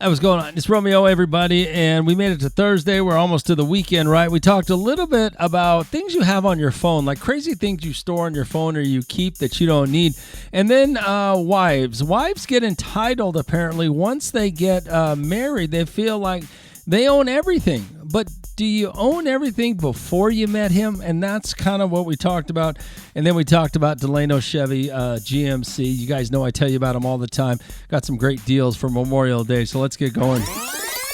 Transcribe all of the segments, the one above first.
Hey, what's going on? It's Romeo, everybody, and we made it to Thursday. We're almost to the weekend, right? We talked a little bit about things you have on your phone, like crazy things you store on your phone or you keep that you don't need. And then wives. Wives get entitled, apparently. Once they get married, they feel like they own everything. But do you own everything before you met him? And that's kind of what we talked about. And then we talked about Delano Chevy GMC. You guys know I tell you about them all the time. Got some great deals for Memorial Day, so let's get going.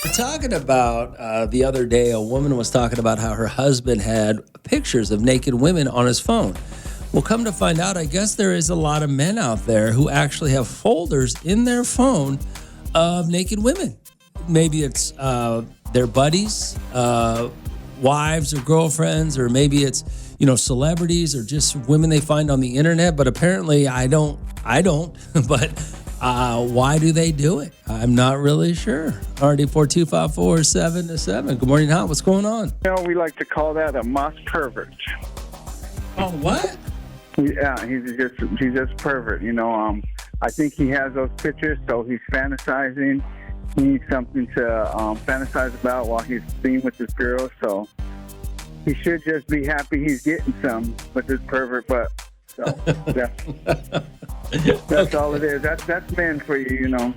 We're talking about the other day, a woman was talking about how her husband had pictures of naked women on his phone. Well, come to find out, I guess there is a lot of men out there who actually have folders in their phone of naked women. Maybe it's their buddies, wives or girlfriends, or maybe it's, celebrities or just women they find on the internet. But apparently I don't, but why do they do it? I'm not really sure. RD42547-7. Good morning, Hot. What's going on? We like to call that a moss pervert. Oh, what? Yeah, he's just pervert. I think he has those pictures, so he's fantasizing. He needs something to fantasize about while he's being with this girl, so he should just be happy he's getting some with this pervert butt. So that's all it is. That's men for you,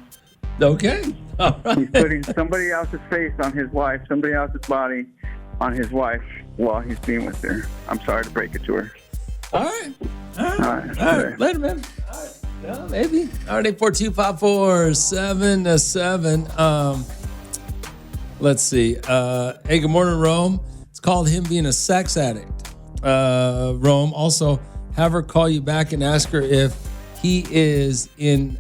Okay. All right. He's putting somebody else's face on his wife, somebody else's body on his wife while he's being with her. I'm sorry to break it to her. All right. Later, man. All right. Yeah, maybe. RD42547-7. Let's see. Hey, good morning, Rome. It's called him being a sex addict. Rome, also have her call you back and ask her if he is in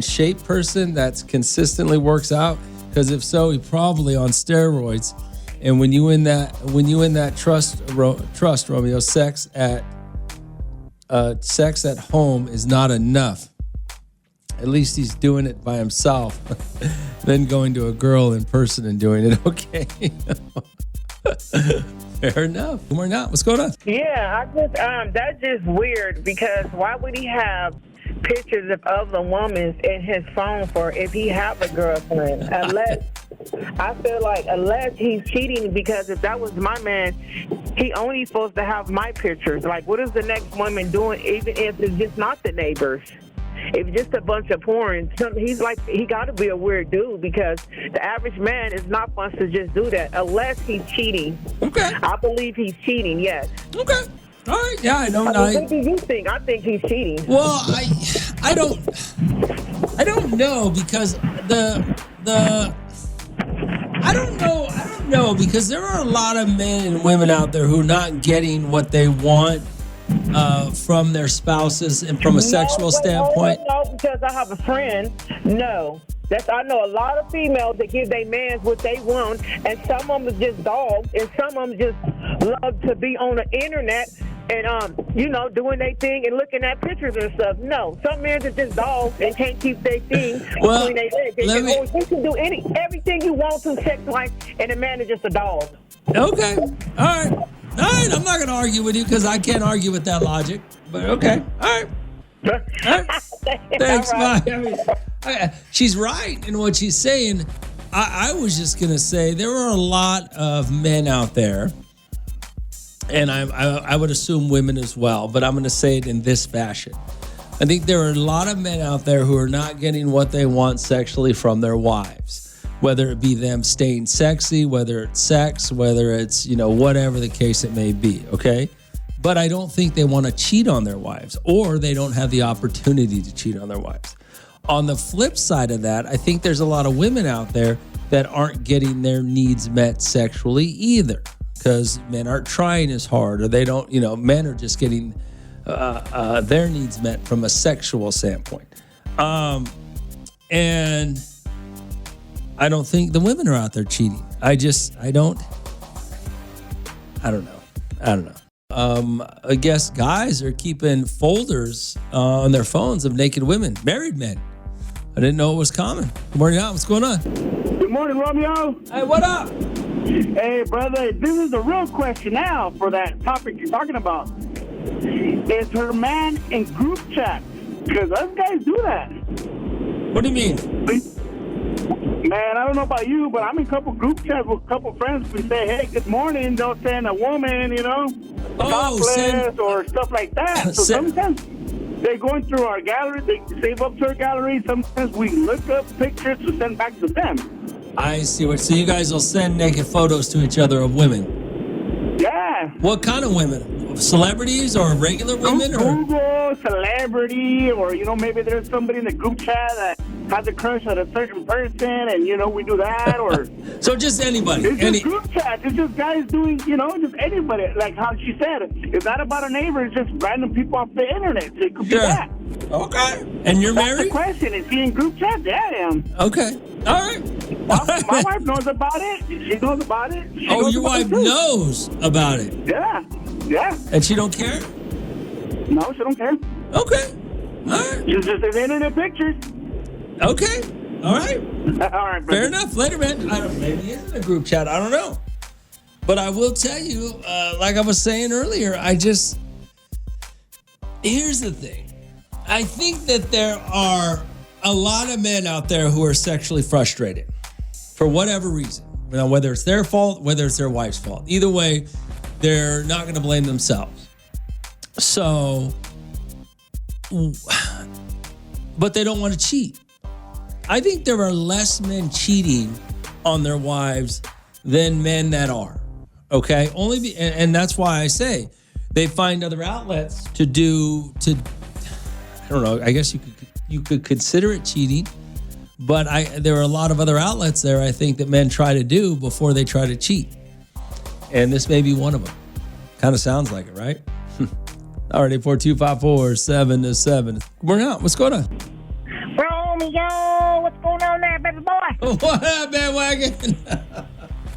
shape person that's consistently works out. Because if so, he probably on steroids. And when you in that trust, Romeo, sex at home is not enough. At least he's doing it by himself, then going to a girl in person and doing it. Okay. Fair enough. Good morning, What's going on? Yeah, that's just weird because why would he have pictures of other women in his phone for if he have a girlfriend? Unless he's cheating, because if that was my man, he only supposed to have my pictures. Like, what is the next woman doing, even if it's just not the neighbors? If it's just a bunch of porn, he got to be a weird dude, because the average man is not supposed to just do that unless he's cheating. Okay. I believe he's cheating, yes. Okay. All right. Yeah, I know. What do you think? I think he's cheating. Well, I don't know, because I don't know, because there are a lot of men and women out there who are not getting what they want from their spouses and from a sexual standpoint. No, because I have a friend. No. I know a lot of females that give their mans what they want, and some of them is just dogs, and some of them just love to be on the internet and doing their thing and looking at pictures and stuff. No, some men are just dogs and can't keep their thing between their legs. You can do everything you want to sex-wise, and a man is just a dog. Okay, all right. I'm not going to argue with you because I can't argue with that logic. But okay, all right. Thanks, bye. She's right in what she's saying. I was just going to say there are a lot of men out there, and I would assume women as well, but I'm going to say it in this fashion. I think there are a lot of men out there who are not getting what they want sexually from their wives, whether it be them staying sexy, whether it's sex, whether it's, whatever the case it may be, okay? But I don't think they want to cheat on their wives, or they don't have the opportunity to cheat on their wives. On the flip side of that, I think there's a lot of women out there that aren't getting their needs met sexually either, because men aren't trying as hard, or they don't, men are just getting their needs met from a sexual standpoint. And I don't think the women are out there cheating. I don't know. I guess guys are keeping folders on their phones of naked women, married men. I didn't know it was common. Good morning, Al. What's going on? Good morning, Romeo. Hey, what up? Hey, brother, this is the real question now for that topic you're talking about. Is her man in group chat? Because us guys do that. What do you mean? Man, I don't know about you, but I'm in a couple group chats with a couple friends. We say, hey, good morning. They'll send a woman, topless or stuff like that. So sometimes they're going through our gallery. They save up to our gallery. Sometimes we look up pictures to send back to them. I see. So you guys will send naked photos to each other of women? Yeah. What kind of women? Celebrities or regular women? Google, celebrity, or, maybe there's somebody in the group chat that has a crush on a certain person, and, we do that, or... So just anybody? It's just group chat. It's just guys doing, just anybody. Like how she said, it's not about a neighbor. It's just random people off the internet. So it could be that. Okay. And you're That's married? The question. Is he in group chat? Yeah, I am. Okay. All right. My wife knows about it. She knows about it. Your wife knows about it? Yeah. Yeah. And she don't care? No, she don't care. Okay. All right. She's just in internet pictures. Okay. All right. All right, brother. Fair enough. Later, man. Maybe he's in a group chat. I don't know. But I will tell you, like I was saying earlier, here's the thing. I think that there are a lot of men out there who are sexually frustrated for whatever reason. Whether it's their fault, whether it's their wife's fault. Either way, they're not going to blame themselves. So, but they don't want to cheat. I think there are less men cheating on their wives than men that are. Okay? And that's why I say they find other outlets I don't know, I guess you could consider it cheating, but there are a lot of other outlets there I think that men try to do before they try to cheat. And this may be one of them. Kind of sounds like it, right? All right, 842-547-7. We're out. What's going on? Romeo, what's going on there, baby boy? What up, bandwagon?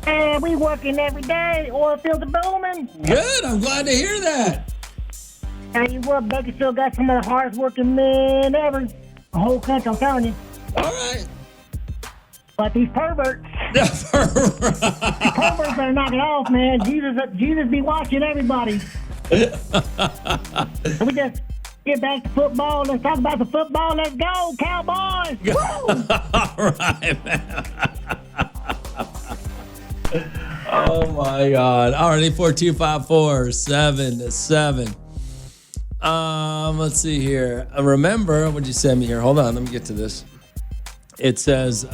Man, we working every day. Oil fields are booming. Good. I'm glad to hear that. Tell you what, Bakersfield got some of the hardest working men ever. The whole country, I'm telling you. All right. But these perverts. These perverts better knock it off, man. Jesus be watching everybody. So we just get back to football. Let's talk about the football. Let's go, Cowboys. All right, man. Oh, my God. All right, 842-547-7. Let's see here. Remember, what'd you send me here? Hold on, let me get to this. It says,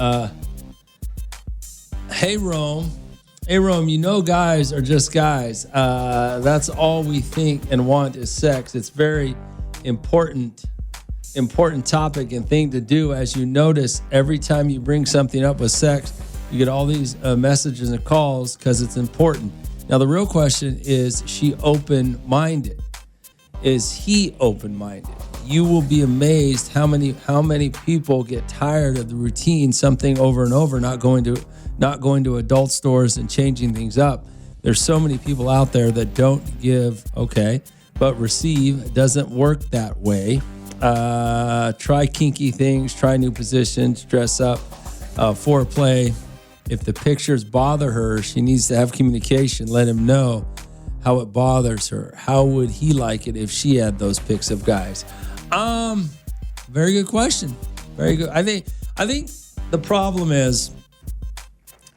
Hey, Rome, guys are just guys. That's all we think and want is sex. It's very important topic and thing to do. As you notice, every time you bring something up with sex, you get all these messages and calls because it's important. Now, the real question is she open-minded? Is he open-minded? You will be amazed how many people get tired of the routine, something over and over, not going to adult stores and changing things up. There's so many people out there that don't give, but receive. It doesn't work that way. Try kinky things, try new positions, dress up, foreplay. If the pictures bother her, she needs to have communication. Let him know how it bothers her. How would he like it if she had those pics of guys? Very good question. Very good. I think the problem is,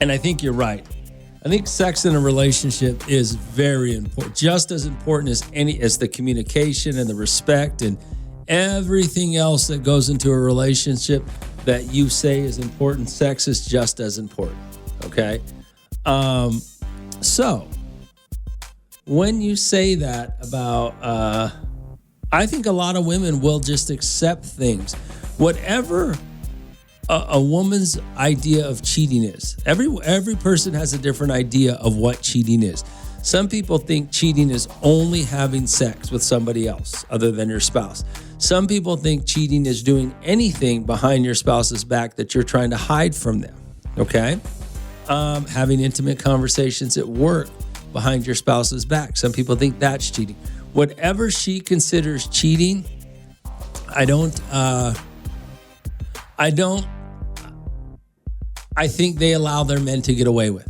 and I think you're right, I think sex in a relationship is very important, just as important as the communication and the respect and everything else that goes into a relationship that you say is important. Sex is just as important. Okay. So when you say that about, I think a lot of women will just accept things, whatever a woman's idea of cheating is. Every person has a different idea of what cheating is. Some people think cheating is only having sex with somebody else other than your spouse. Some people think cheating is doing anything behind your spouse's back that you're trying to hide from them. Okay? Having intimate conversations at work behind your spouse's back. Some people think that's cheating. Whatever she considers cheating, I think they allow their men to get away with,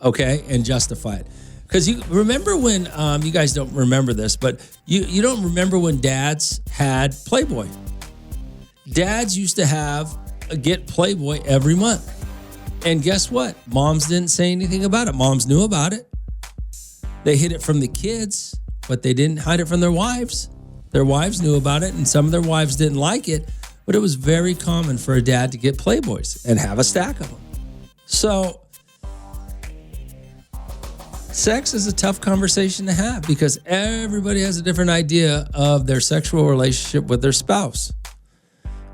okay, and justify it. Because you remember when, you guys don't remember this, but you don't remember when dads had Playboy. Dads used to have get Playboy every month. And guess what? Moms didn't say anything about it. Moms knew about it. They hid it from the kids, but they didn't hide it from their wives. Their wives knew about it, and some of their wives didn't like it, but it was very common for a dad to get Playboys and have a stack of them. So sex is a tough conversation to have because everybody has a different idea of their sexual relationship with their spouse.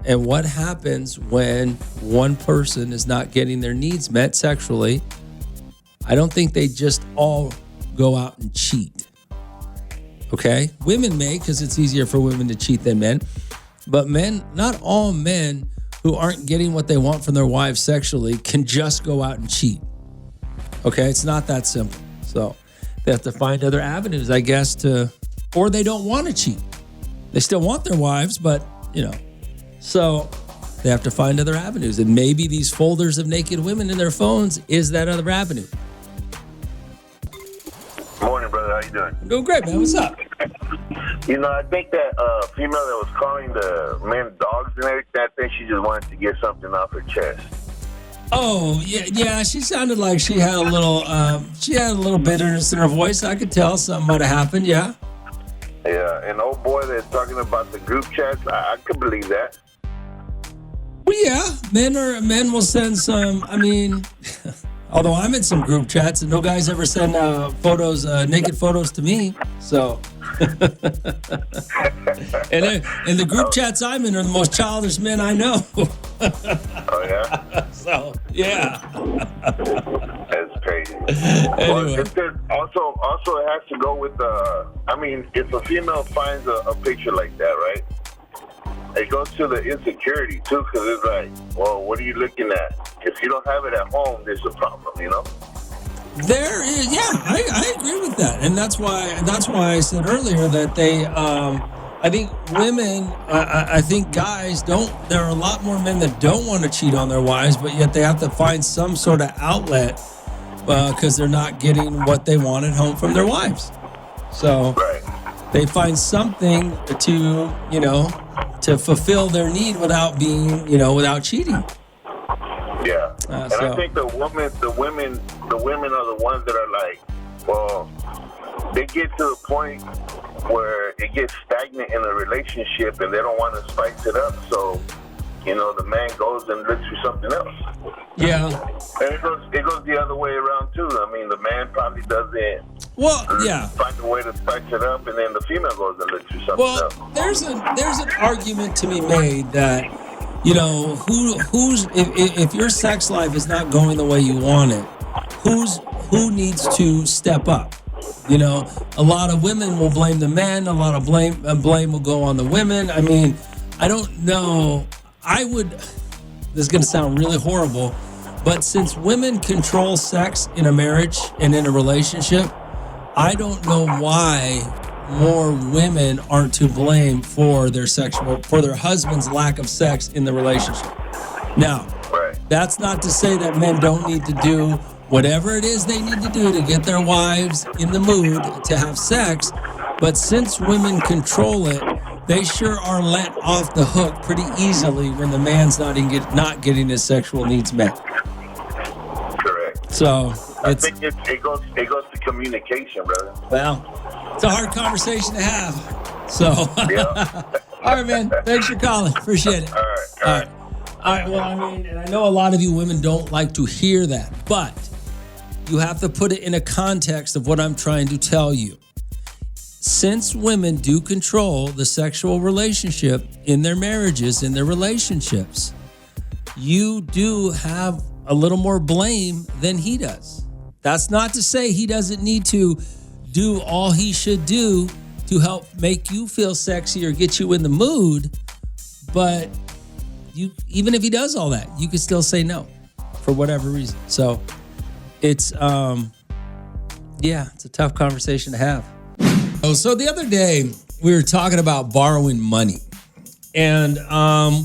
And what happens when one person is not getting their needs met sexually? I don't think they just all go out and cheat. Okay? Women may, because it's easier for women to cheat than men. But men, not all men who aren't getting what they want from their wives sexually can just go out and cheat. Okay? It's not that simple. So they have to find other avenues, I guess, or they don't want to cheat. They still want their wives, but, so they have to find other avenues. And maybe these folders of naked women in their phones is that other avenue. Morning, brother. How you doing? I'm doing great, man. What's up? I think that female that was calling the men dogs and everything, I think she just wanted to get something off her chest. Oh, yeah. She sounded like she had a little bitterness in her voice. I could tell something might have happened, yeah. Yeah, and old boy that's talking about the group chats, I could believe that. Well, yeah, men will send some. I mean, although I'm in some group chats and no guys ever send photos, naked photos to me. So, and the group chats I'm in are the most childish men I know. Oh yeah. So yeah. That's crazy. Anyway. Well, also it has to go with if a female finds a picture like that, right? It goes to the insecurity too, because it's like, well, what are you looking at? If you don't have it at home, there's a problem, There is, yeah, I agree with that, and that's why I said earlier that they, I think women, I think guys don't. There are a lot more men that don't want to cheat on their wives, but yet they have to find some sort of outlet because they're not getting what they want at home from their wives. So they find something to fulfill their need without being, without cheating. Yeah, and I think the women are the ones that are like, well, they get to the point where it gets stagnant in a relationship and they don't want to spice it up. So, the man goes and looks for something else. Yeah. And it goes the other way around too. I mean, the man probably doesn't. Well, yeah. Find a way to spice it up, and then the female goes and looks for something else. Well, there's an argument to be made that, if your sex life is not going the way you want it, who needs to step up? A lot of women will blame the men. A lot of blame will go on the women. I mean, I don't know. This is going to sound really horrible, but since women control sex in a marriage and in a relationship, I don't know why more women aren't to blame for their husband's lack of sex in the relationship. Now, that's not to say that men don't need to do whatever it is they need to do to get their wives in the mood to have sex, but since women control it, they sure are let off the hook pretty easily when the man's not getting his sexual needs met. Correct. So I think it goes to communication, brother. Well, it's a hard conversation to have. So, yeah. All right, man. Thanks for calling. Appreciate it. All right. All right. Well, I mean, and I know a lot of you women don't like to hear that, but you have to put it in a context of what I'm trying to tell you. Since women do control the sexual relationship in their marriages, in their relationships, you do have a little more blame than he does. That's not to say he doesn't need to do all he should do to help make you feel sexy or get you in the mood, but even if he does all that, you can still say no for whatever reason. So it's a tough conversation to have. So the other day we were talking about borrowing money, and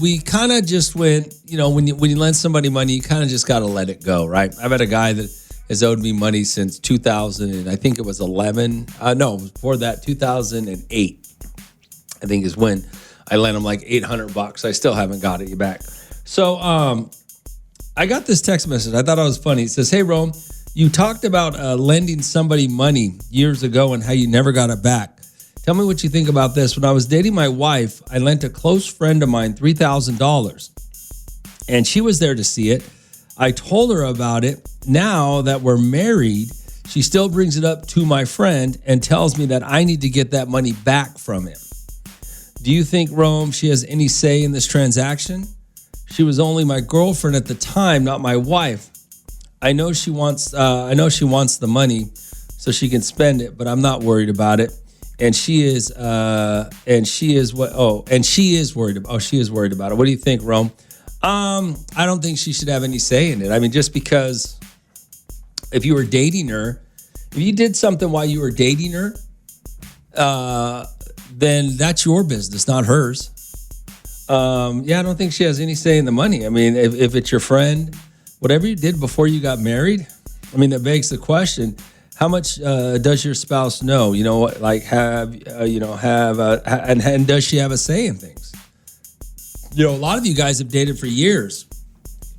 we kind of just went, when you lend somebody money, you kind of just got to let it go, right? I've had a guy that has owed me money since 2000, and I think it was 11. No, before that, 2008. I think is when I lent him like $800. I still haven't got it back. So I got this text message. I thought it was funny. It says, "Hey, Rome, you talked about lending somebody money years ago and how you never got it back. Tell me what you think about this. When I was dating my wife, I lent a close friend of mine $3,000, and she was there to see it. I told her about it. Now that we're married, she still brings it up to my friend and tells me that I need to get that money back from him. Do you think, Rome, she has any say in this transaction? She was only my girlfriend at the time, not my wife. I know she wants the money so she can spend it, but I'm not worried about it. And she is worried about it. What do you think, Rome? I don't think she should have any say in it. I mean, just because if you were dating her, if you did something while you were dating her, then that's your business, not hers. I don't think she has any say in the money. I mean, if it's your friend, whatever you did before you got married, I mean, that begs the question: how much does your spouse know? You know, like and does she have a say in things? You know, a lot of you guys have dated for years,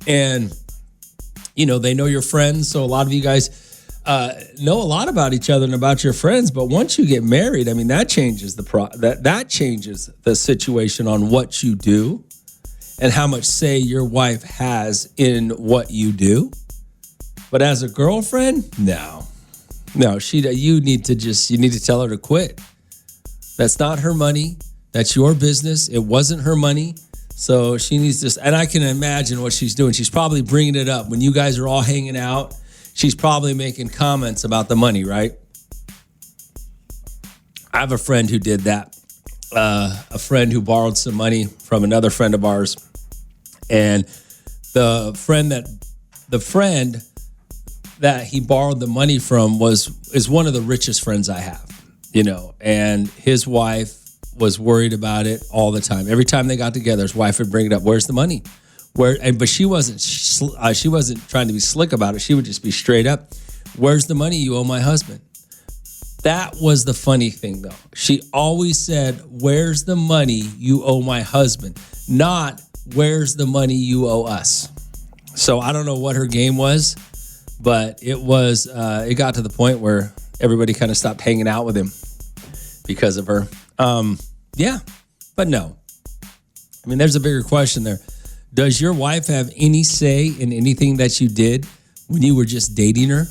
and you know they know your friends. So a lot of you guys know a lot about each other and about your friends. But once you get married, I mean, that changes that changes the situation on what you do and how much say your wife has in what you do. But as a girlfriend, no, you need to tell her to quit. That's not her money. That's your business. It wasn't her money. So she needs to, and I can imagine what she's doing. She's probably bringing it up when you guys are all hanging out. She's probably making comments about the money, right? I have a friend who did that. A friend who borrowed some money from another friend of ours. And the friend that he borrowed the money from is one of the richest friends I have, you know, and his wife was worried about it all the time. Every time they got together, his wife would bring it up. Where's the money? But she wasn't trying to be slick about it. She would just be straight up. Where's the money you owe my husband? That was the funny thing, though. She always said, where's the money you owe my husband? Not, where's the money you owe us? So I don't know what her game was, but it got to the point where everybody kind of stopped hanging out with him because of her. But no. I mean, there's a bigger question there. Does your wife have any say in anything that you did when you were just dating her?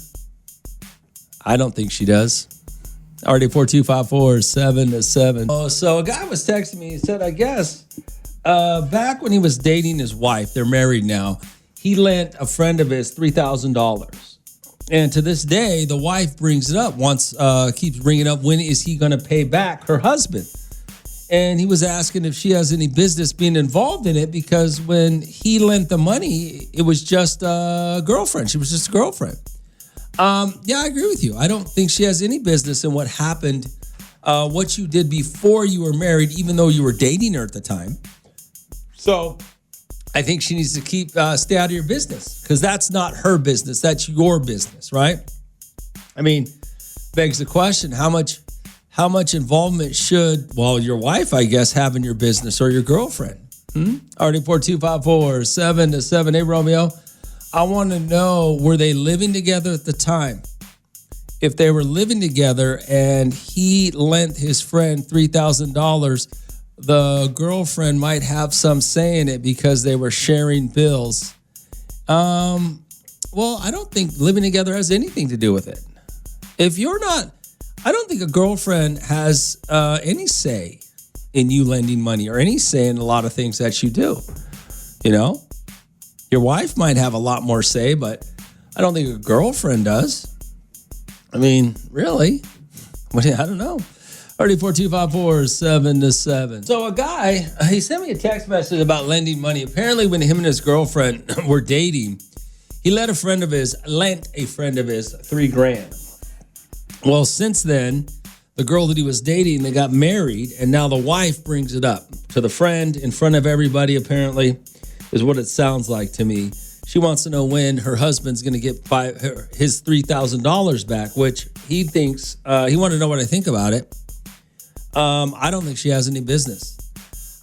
I don't think she does. RD4254-7-7. Oh, so a guy was texting me. He said, I guess back when he was dating his wife, they're married now, he lent a friend of his $3,000. And to this day, the wife brings it up, keeps bringing up, when is he going to pay back her husband? And he was asking if she has any business being involved in it, because when he lent the money, it was just a girlfriend. She was just a girlfriend. I agree with you. I don't think she has any business in what happened, what you did before you were married, even though you were dating her at the time. So I think she needs to stay out of your business, because that's not her business. That's your business, right? I mean, begs the question, how much involvement should, your wife, I guess, have in your business, or your girlfriend? RD4254-7-7. Hey, Romeo, I want to know, were they living together at the time? If they were living together and he lent his friend $3,000, the girlfriend might have some say in it because they were sharing bills. I don't think living together has anything to do with it. If you're not, I don't think a girlfriend has any say in you lending money, or any say in a lot of things that you do. You know, your wife might have a lot more say, but I don't think a girlfriend does. I mean, really? I don't know. RD4254-7-7. So a guy, he sent me a text message about lending money. Apparently, when him and his girlfriend were dating, he lent a friend of his $3,000. Well, since then, the girl that he was dating, they got married, and now the wife brings it up to the friend in front of everybody, apparently, is what it sounds like to me. She wants to know when her husband's going to get his $3,000 back, which he thinks, he wanted to know what I think about it. I don't think she has any business.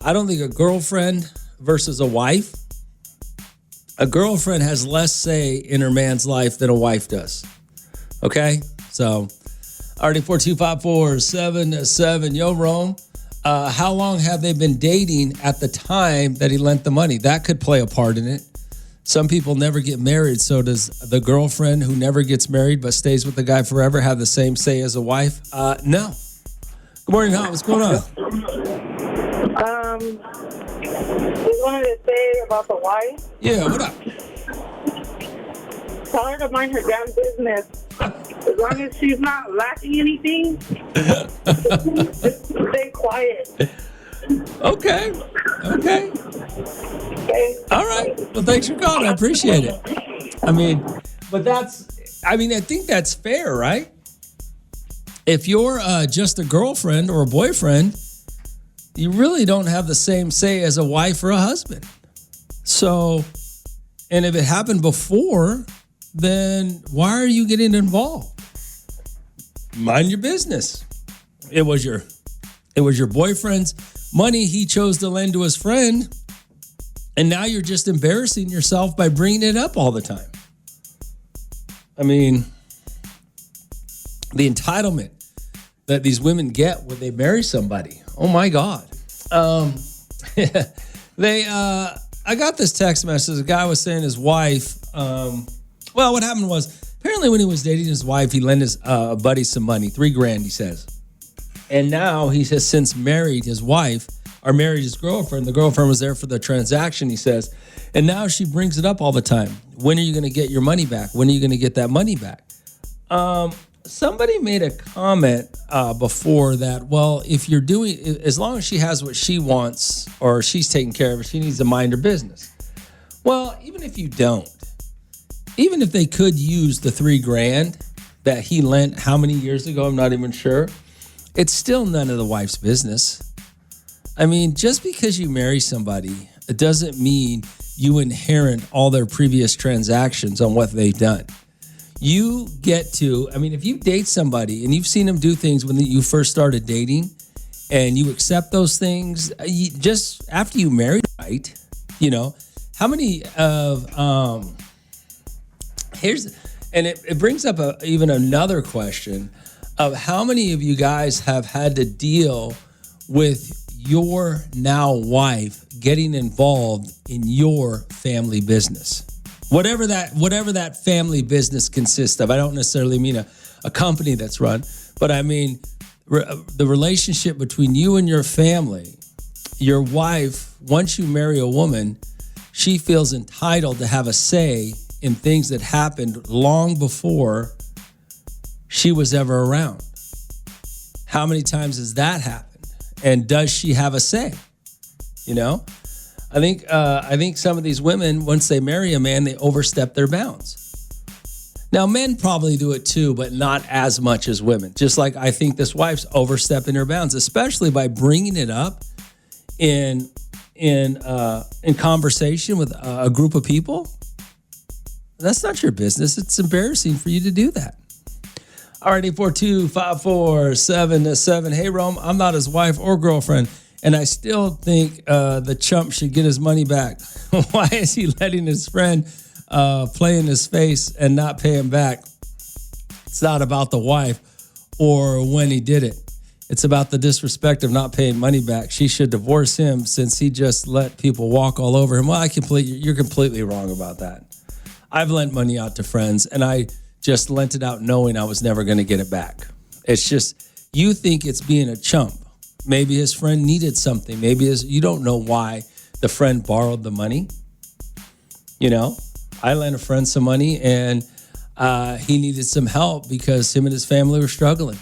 I don't think a girlfriend versus a wife A girlfriend has less say in her man's life than a wife does. Okay? So, already 4254777. Yo, Rome. How long have they been dating at the time that he lent the money? That could play a part in it. Some people never get married. So does the girlfriend who never gets married but stays with the guy forever have the same say as a wife? No. Good morning, Hot. What's going on? Just wanted to say about the wife. Yeah, what up? Tell her to mind her damn business. As long as she's not lacking anything, just stay quiet. Okay. Okay. All right. Well, thanks for calling. I appreciate it. I think that's fair, right? If you're just a girlfriend or a boyfriend, you really don't have the same say as a wife or a husband. So, and if it happened before, then why are you getting involved? Mind your business. It was your boyfriend's money he chose to lend to his friend, and now you're just embarrassing yourself by bringing it up all the time. I mean, the entitlement that these women get when they marry somebody. Oh my God. I got this text message. A guy was saying his wife, what happened was, apparently when he was dating his wife, he lent his buddy some money, $3,000, he says. And now he has since married his wife, or married his girlfriend. The girlfriend was there for the transaction, he says. And now she brings it up all the time. When are you going to get your money back? When are you going to get that money back? Somebody made a comment before that, well, if you're doing, as long as she has what she wants or she's taking care of it, she needs to mind her business. Well, even if you don't, even if they could use the $3,000 that he lent how many years ago, I'm not even sure, it's still none of the wife's business. I mean, just because you marry somebody, it doesn't mean you inherit all their previous transactions on what they've done. You get to, if you date somebody and you've seen them do things when you first started dating and you accept those things, just after you married, right? How many of, it brings up even another question of how many of you guys have had to deal with your now wife getting involved in your family business. Whatever that family business consists of. I don't necessarily mean a company that's run, but I mean the relationship between you and your family. Your wife, once you marry a woman, she feels entitled to have a say in things that happened long before she was ever around. How many times has that happened? And does she have a say? I think some of these women, once they marry a man, they overstep their bounds. Now, men probably do it too, but not as much as women. Just like I think this wife's overstepping her bounds, especially by bringing it up in conversation with a group of people. That's not your business. It's embarrassing for you to do that. All right, 842-547-7. Hey, Rome, I'm not his wife or girlfriend, and I still think the chump should get his money back. Why is he letting his friend play in his face and not pay him back? It's not about the wife or when he did it. It's about the disrespect of not paying money back. She should divorce him since he just let people walk all over him. Well, you're completely wrong about that. I've lent money out to friends, and I just lent it out knowing I was never going to get it back. It's just, you think it's being a chump. Maybe his friend needed something. You don't know why the friend borrowed the money. I lent a friend some money and he needed some help because him and his family were struggling.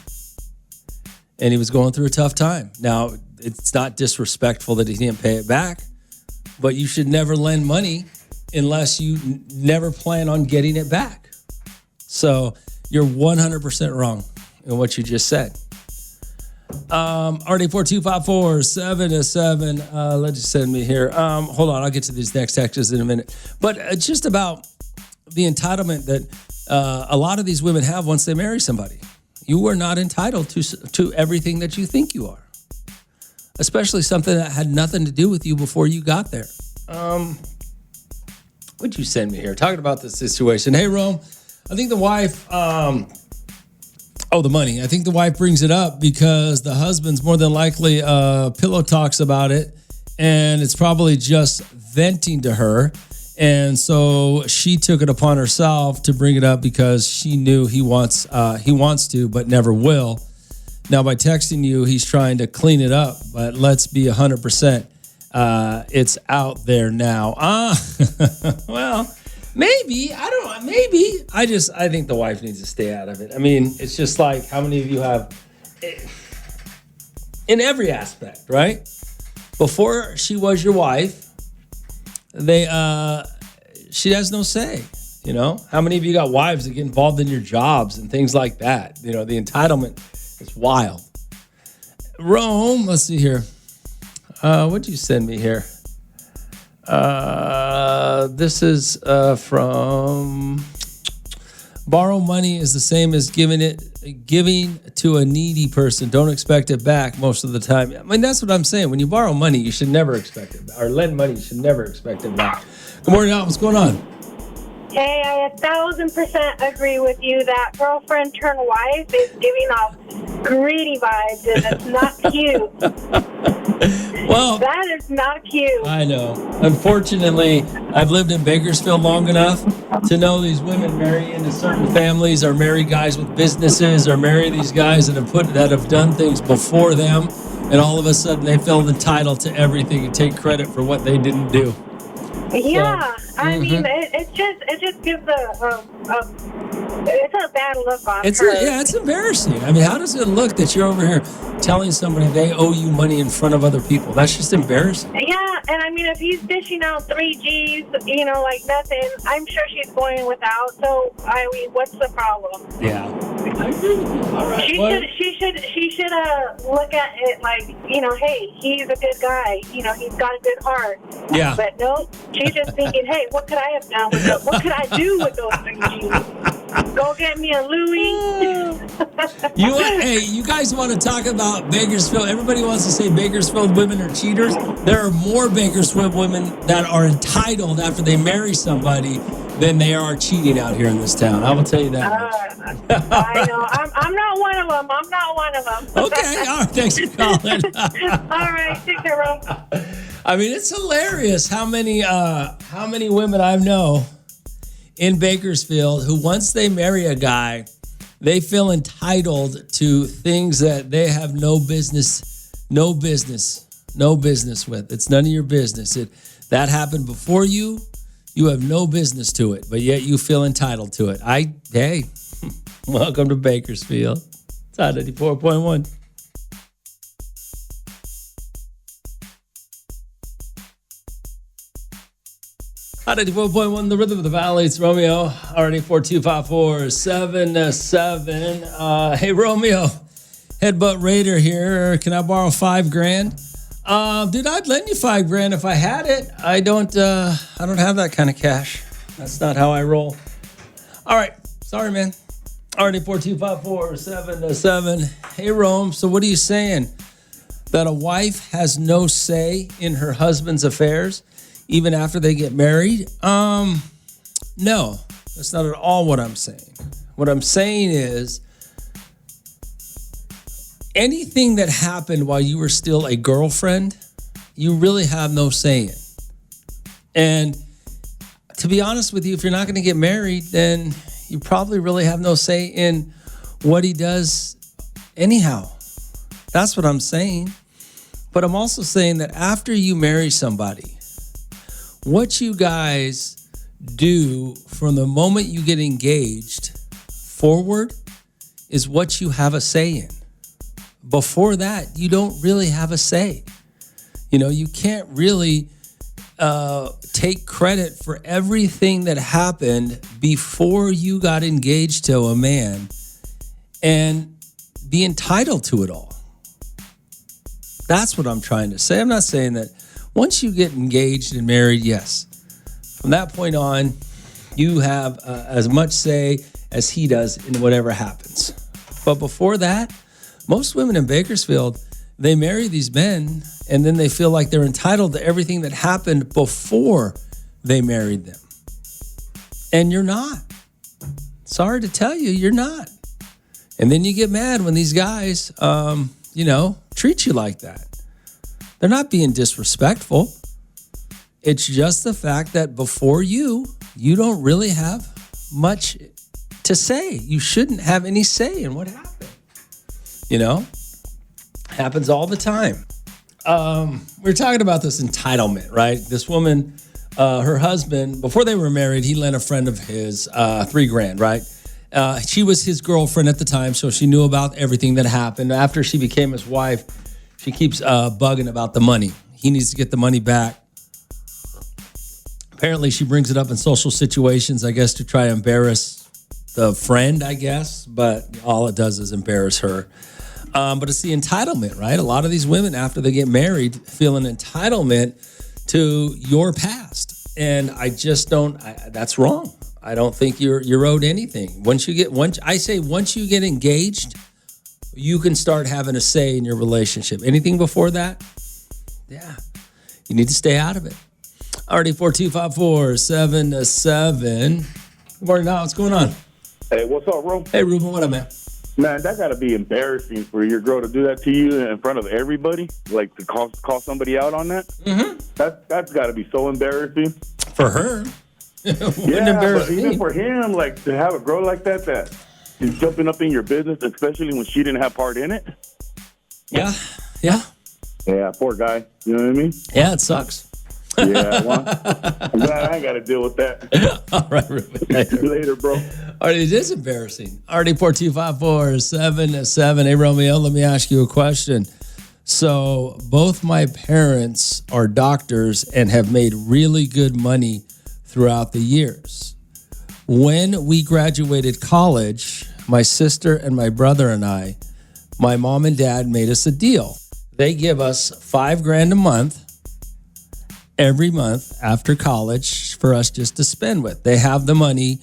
And he was going through a tough time. Now, it's not disrespectful that he didn't pay it back, but you should never lend money unless you never plan on getting it back. So you're 100% wrong in what you just said. RD42547-7. Let's just send me here. Hold on, I'll get to these next texts in a minute. But it's just about the entitlement that a lot of these women have once they marry somebody. You are not entitled to everything that you think you are, especially something that had nothing to do with you before you got there. What'd you send me here? Talking about this situation. Hey, Rome, I think the wife, the money. I think the wife brings it up because the husband's more than likely pillow talks about it, and it's probably just venting to her. And so she took it upon herself to bring it up because she knew he wants to, but never will. Now, by texting you, he's trying to clean it up, but let's be 100%. It's out there now. Well, maybe. I don't know. Maybe. I think the wife needs to stay out of it. I mean, it's just like how many of you have, in every aspect, right? Before she was your wife, she has no say. You know, how many of you got wives that get involved in your jobs and things like that? You know, the entitlement is wild. Rome, let's see here. What'd you send me here? This is from borrow money is the same as giving to a needy person. Don't expect it back most of the time. I mean, that's what I'm saying. When you borrow money, you should never expect it back. Or lend money, you should never expect it back. Good morning, Al. What's going on? Hey, I 1,000% agree with you. That girlfriend turned wife is giving off greedy vibes, and it's not cute. Well, that is not cute. I know. Unfortunately, I've lived in Bakersfield long enough to know these women marry into certain families, or marry guys with businesses, or marry these guys that have done things before them, and all of a sudden they feel entitled to everything and take credit for what they didn't do. Yeah, I mean, it just gives it's a bad look on her. It's embarrassing. I mean, how does it look that you're over here telling somebody they owe you money in front of other people? That's just embarrassing. Yeah, and I mean, if he's dishing out 3 G's, like nothing, I'm sure she's going without. So, I mean, what's the problem? Yeah, I agree with you. All right. She should look at it like, hey, he's a good guy. He's got a good heart. Yeah. But no, she's just thinking, hey, what could I have done with those? What could I do with those 3 G's? Go get me a Louis. You guys want to talk about Bakersfield? Everybody wants to say Bakersfield women are cheaters. There are more Bakersfield women that are entitled after they marry somebody than they are cheating out here in this town. I will tell you that. I know. I'm not one of them. Okay. All right. Thanks for calling. All right. Take care, Ron. I mean, it's hilarious how many women I know in Bakersfield who, once they marry a guy, they feel entitled to things that they have no business with. It's none of your business. That happened before you. You have no business to it, but yet you feel entitled to it. Hey, welcome to Bakersfield. It's on 94.1. Hot 94.1, the rhythm of the valley. It's Romeo, RD425477. Hey, Romeo, Headbutt Raider here. Can I borrow $5,000? Dude, I'd lend you $5,000 if I had it. I don't have that kind of cash. That's not how I roll. All right, sorry, man. RD425477. Hey, Rome. So what are you saying? That a wife has no say in her husband's affairs? Even after they get married? No, that's not at all what I'm saying. What I'm saying is anything that happened while you were still a girlfriend, you really have no say in. And to be honest with you, if you're not going to get married, then you probably really have no say in what he does anyhow. That's what I'm saying. But I'm also saying that after you marry somebody, what you guys do from the moment you get engaged forward is what you have a say in. Before that, you don't really have a say. You can't really take credit for everything that happened before you got engaged to a man and be entitled to it all. That's what I'm trying to say. I'm not saying that once you get engaged and married, yes, from that point on, you have as much say as he does in whatever happens. But before that, most women in Bakersfield, they marry these men and then they feel like they're entitled to everything that happened before they married them. And you're not. Sorry to tell you, you're not. And then you get mad when these guys, treat you like that. They're not being disrespectful. It's just the fact that before you don't really have much to say. You shouldn't have any say in what happened. Happens all the time. We're talking about this entitlement, right? This woman, her husband, before they were married, he lent a friend of his $3,000, right? She was his girlfriend at the time, so she knew about everything that happened. After she became his wife, she keeps bugging about the money. He needs to get the money back. Apparently, she brings it up in social situations, I guess, to try to embarrass the friend, I guess. But all it does is embarrass her. But it's the entitlement, right? A lot of these women, after they get married, feel an entitlement to your past. And I just don't, that's wrong. I don't think you're owed anything. Once you get engaged, you can start having a say in your relationship. Anything before that, you need to stay out of it. Already 4254777. Good morning, now. What's going on? Hey, what's up, Ro? Hey, Ruben, what up, man? Man, that got to be embarrassing for your girl to do that to you in front of everybody, like to call somebody out on that. Mm-hmm. That's got to be so embarrassing. For her. Yeah, but even for him, like to have a girl like that is jumping up in your business, especially when she didn't have part in it. Yeah. Yeah, poor guy. You know what I mean? Yeah, it sucks. Yeah, well, I'm glad I ain't got to deal with that. All right, Ruben. Later, bro. All right, it is embarrassing. Already 4254777. Hey, Romeo, let me ask you a question. So both my parents are doctors and have made really good money throughout the years. When we graduated college, my sister and my brother and I, my mom and dad made us a deal. They give us $5,000 a month every month after college for us just to spend with. They have the money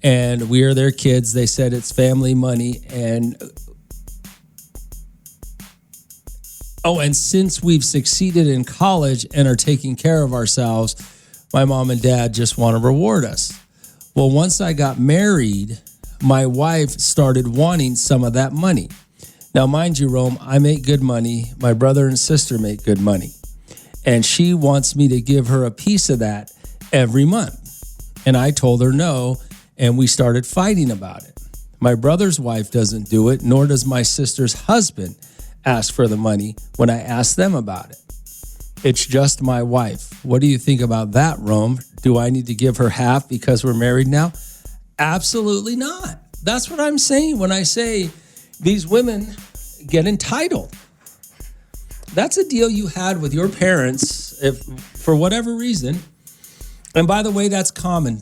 and we are their kids. They said it's family money. And since we've succeeded in college and are taking care of ourselves, my mom and dad just want to reward us. Well, once I got married, my wife started wanting some of that money. Now, mind you, Rome, I make good money. My brother and sister make good money. And she wants me to give her a piece of that every month. And I told her no, and we started fighting about it. My brother's wife doesn't do it, nor does my sister's husband ask for the money when I ask them about it. It's just my wife. What do you think about that, Rome? Do I need to give her half because we're married now? Absolutely not. That's what I'm saying when I say these women get entitled. That's a deal you had with your parents, if for whatever reason. And by the way, that's common,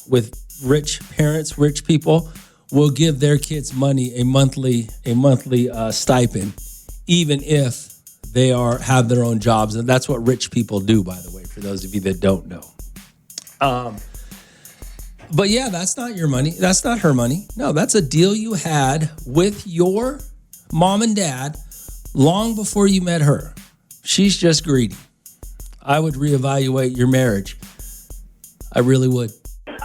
with rich parents, rich people will give their kids money, a monthly stipend, even if they have their own jobs. And that's what rich people do, by the way, for those of you that don't know. But yeah, that's not your money. That's not her money. No, that's a deal you had with your mom and dad long before you met her. She's just greedy. I would reevaluate your marriage. I really would.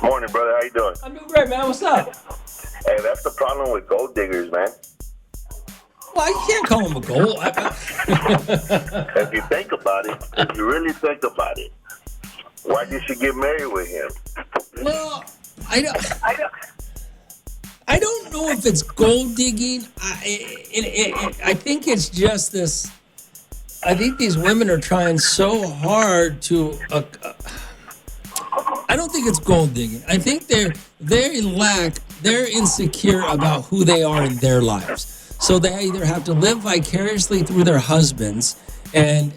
Morning, brother. How you doing? I'm doing great, man. What's up? Hey, that's the problem with gold diggers, man. Well, you can't call him a gold. If you think about it, if you really think about it, why did she get married with him? Well, I don't know if it's gold digging. I think it's just this. I think these women are trying so hard to. I don't think it's gold digging. I think they're insecure about who they are in their lives. So they either have to live vicariously through their husbands and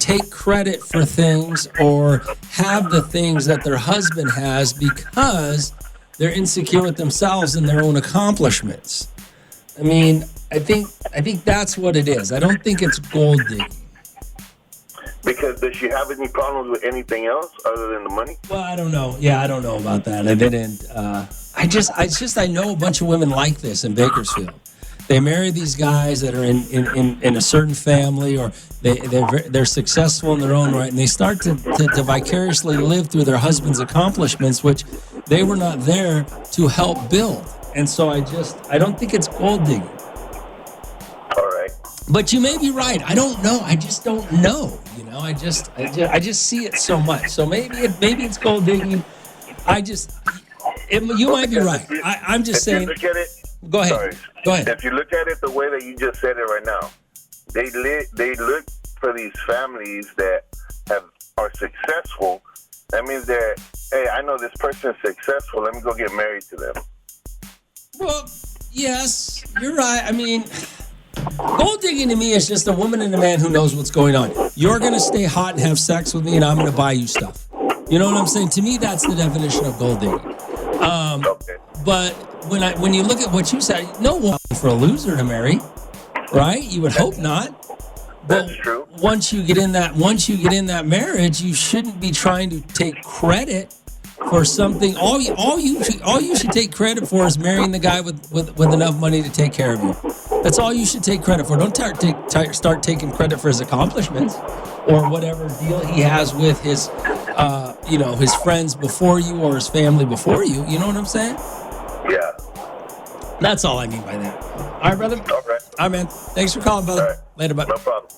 take credit for things or have the things that their husband has because they're insecure with themselves and their own accomplishments. I mean, I think that's what it is. I don't think it's gold digging. Because does she have any problems with anything else other than the money? Well, I don't know. Yeah, I don't know about that. I didn't. I know a bunch of women like this in Bakersfield. They marry these guys that are in a certain family, or they're successful in their own right, and they start to vicariously live through their husband's accomplishments, which they were not there to help build. And so I don't think it's gold digging. All right. But you may be right. I don't know. I just don't know. You know, I just see it so much. So maybe it's gold digging. You might be right. I'm just saying. Look at it. Go ahead. Sorry. Go ahead. If you look at it the way that you just said it right now, they look for these families that are successful. That means that, hey, I know this person is successful. Let me go get married to them. Well, yes, you're right. I mean, gold digging to me is just a woman and a man who knows what's going on. You're going to stay hot and have sex with me, and I'm going to buy you stuff. You know what I'm saying? To me, that's the definition of gold digging. Okay. But when you look at what you said, no one for a loser to marry, right? You would hope not. But that's true. Once you get in that marriage, you shouldn't be trying to take credit for something. All you should take credit for is marrying the guy with enough money to take care of you. That's all you should take credit for. Don't start taking credit for his accomplishments or whatever deal he has with his his friends before you or his family before you. You know what I'm saying? Yeah. That's all I mean by that. All right, brother. All right. All right, man. Thanks for calling, brother. All right. Later, bud. No problem.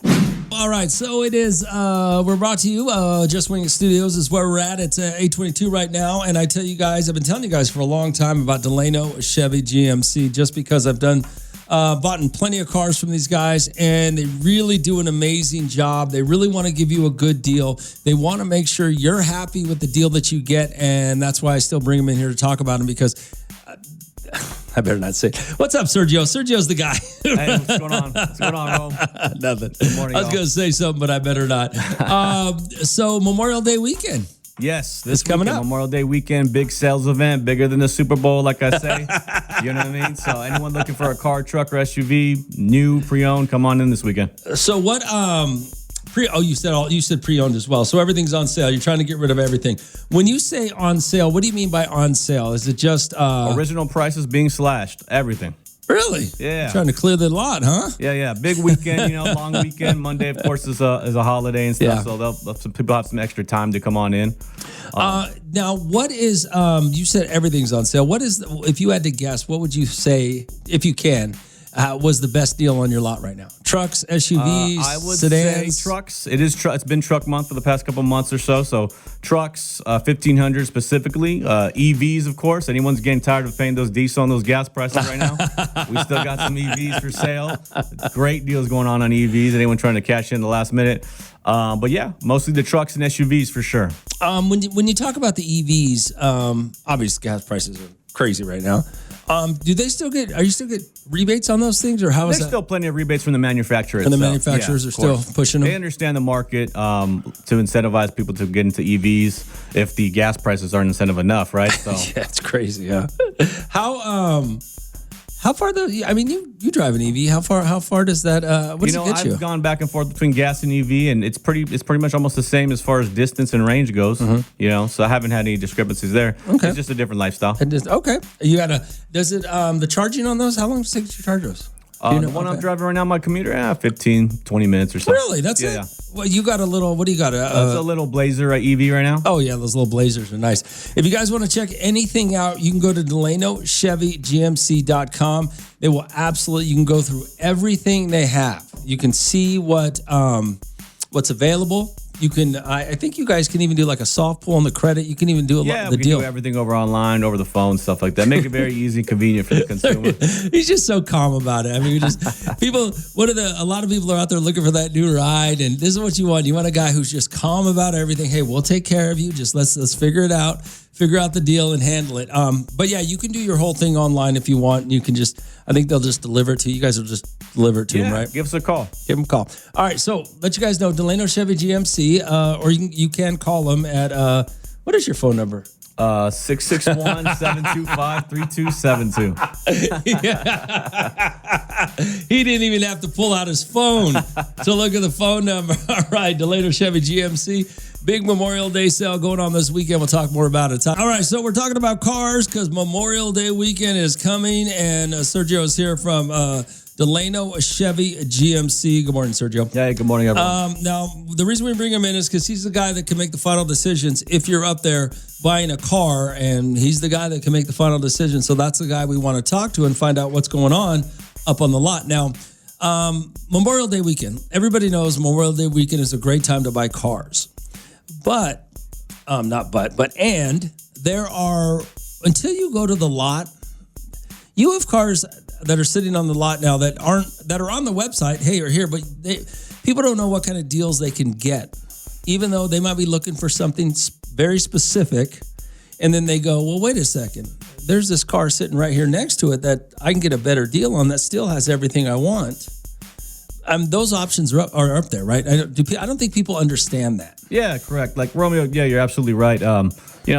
All right, so it is, we're brought to you, Just Wing Studios is where we're at. It's 8:22 right now, and I tell you guys, I've been telling you guys for a long time about Delano Chevy Gmc, just because I've bought in plenty of cars from these guys, and they really do an amazing job. They really want to give you a good deal. They want to make sure you're happy with the deal that you get, and that's why I still bring them in here to talk about them, because I better not say. What's up, Sergio? Sergio's the guy. Hey, what's going on? What's going on, Rome? Nothing. Good morning, I was going to say something, but I better not. So Memorial Day weekend. Yes, this coming weekend, up. Memorial Day weekend, big sales event, bigger than the Super Bowl, like I say. You know what I mean? So anyone looking for a car, truck, or SUV, new, pre-owned, come on in this weekend. So what? You said pre-owned as well. So everything's on sale. You're trying to get rid of everything. When you say on sale, what do you mean by on sale? Is it just original prices being slashed? Everything. Really? Yeah. You're trying to clear the lot, huh? Yeah. Big weekend, long weekend. Monday, of course, is a holiday and stuff. Yeah. So some people have some extra time to come on in. Now, what is? You said everything's on sale. What is? If you had to guess, what would you say, if you can? Was the best deal on your lot right now? Trucks, SUVs, I would sedans? say trucks. It's been truck month for the past couple months or so. So trucks, 1,500 specifically. EVs, of course. Anyone's getting tired of paying those diesel and those gas prices right now? We still got some EVs for sale. Great deals going on EVs. Anyone trying to cash in the last minute? But yeah, mostly the trucks and SUVs for sure. When you talk about the EVs, obviously gas prices are crazy right now. Do they still get? Are you still get rebates on those things, or how is that? There's still plenty of rebates from the manufacturer. And the manufacturers are still pushing them. They understand the market to incentivize people to get into EVs if the gas prices aren't incentive enough, right? So yeah, it's crazy. Yeah. How far though? I mean, you drive an EV. How far does that? What does it get you? I've gone back and forth between gas and EV, and it's pretty much almost the same as far as distance and range goes. Mm-hmm. So I haven't had any discrepancies there. Okay. It's just a different lifestyle. Okay. You gotta. Does it? The charging on those? How long does it take to charge those? The one I'm driving right now, my commuter, 15, 20 minutes or so. Really? That's it? Yeah. Well, you got a little, what do you got? It's a little Blazer EV right now. Oh, yeah, those little Blazers are nice. If you guys want to check anything out, you can go to DelanoChevyGMC.com. They will you can go through everything they have. You can see what's available. You can, I think you guys can even do like a soft pull on the credit. You can even do we can do everything over online, over the phone, stuff like that. Make it very easy and convenient for the consumer. He's just so calm about it. I mean, a lot of people are out there looking for that new ride, and this is what you want. You want a guy who's just calm about everything. Hey, we'll take care of you. Just let's figure it out. Figure out the deal and handle it. But yeah, you can do your whole thing online if you want. You can I think they'll just deliver it to you. You guys will just deliver it to them, right? Give us a call. Give them a call. All right, so let you guys know, Delano Chevy GMC, or you can call them at, what is your phone number? 661-725-3272. He didn't even have to pull out his phone to look at the phone number. All right, Delano Chevy GMC. Big Memorial Day sale going on this weekend. We'll talk more about it. All right, so we're talking about cars because Memorial Day weekend is coming, and Sergio is here from Delano Chevy GMC. Good morning, Sergio. Yeah, good morning, everyone. Now, the reason we bring him in is because he's the guy that can make the final decisions if you're up there buying a car, and he's the guy that can make the final decision. So that's the guy we want to talk to and find out what's going on up on the lot. Now, Memorial Day weekend. Everybody knows Memorial Day weekend is a great time to buy cars. But there are, until you go to the lot, you have cars that are sitting on the lot now that are on the website, hey, or here, but people don't know what kind of deals they can get, even though they might be looking for something very specific. And then they go, well, wait a second. There's this car sitting right here next to it that I can get a better deal on that still has everything I want. Those options are up there, right? I don't think people understand that. Yeah, correct. Like Romeo, yeah, you're absolutely right.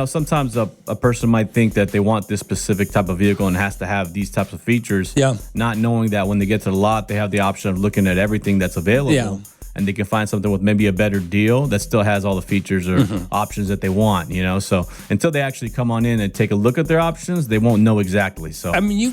Sometimes a person might think that they want this specific type of vehicle and has to have these types of features. Yeah. Not knowing that when they get to the lot, they have the option of looking at everything that's available. Yeah. And they can find something with maybe a better deal that still has all the features or options that they want, So until they actually come on in and take a look at their options, they won't know exactly. So I mean, you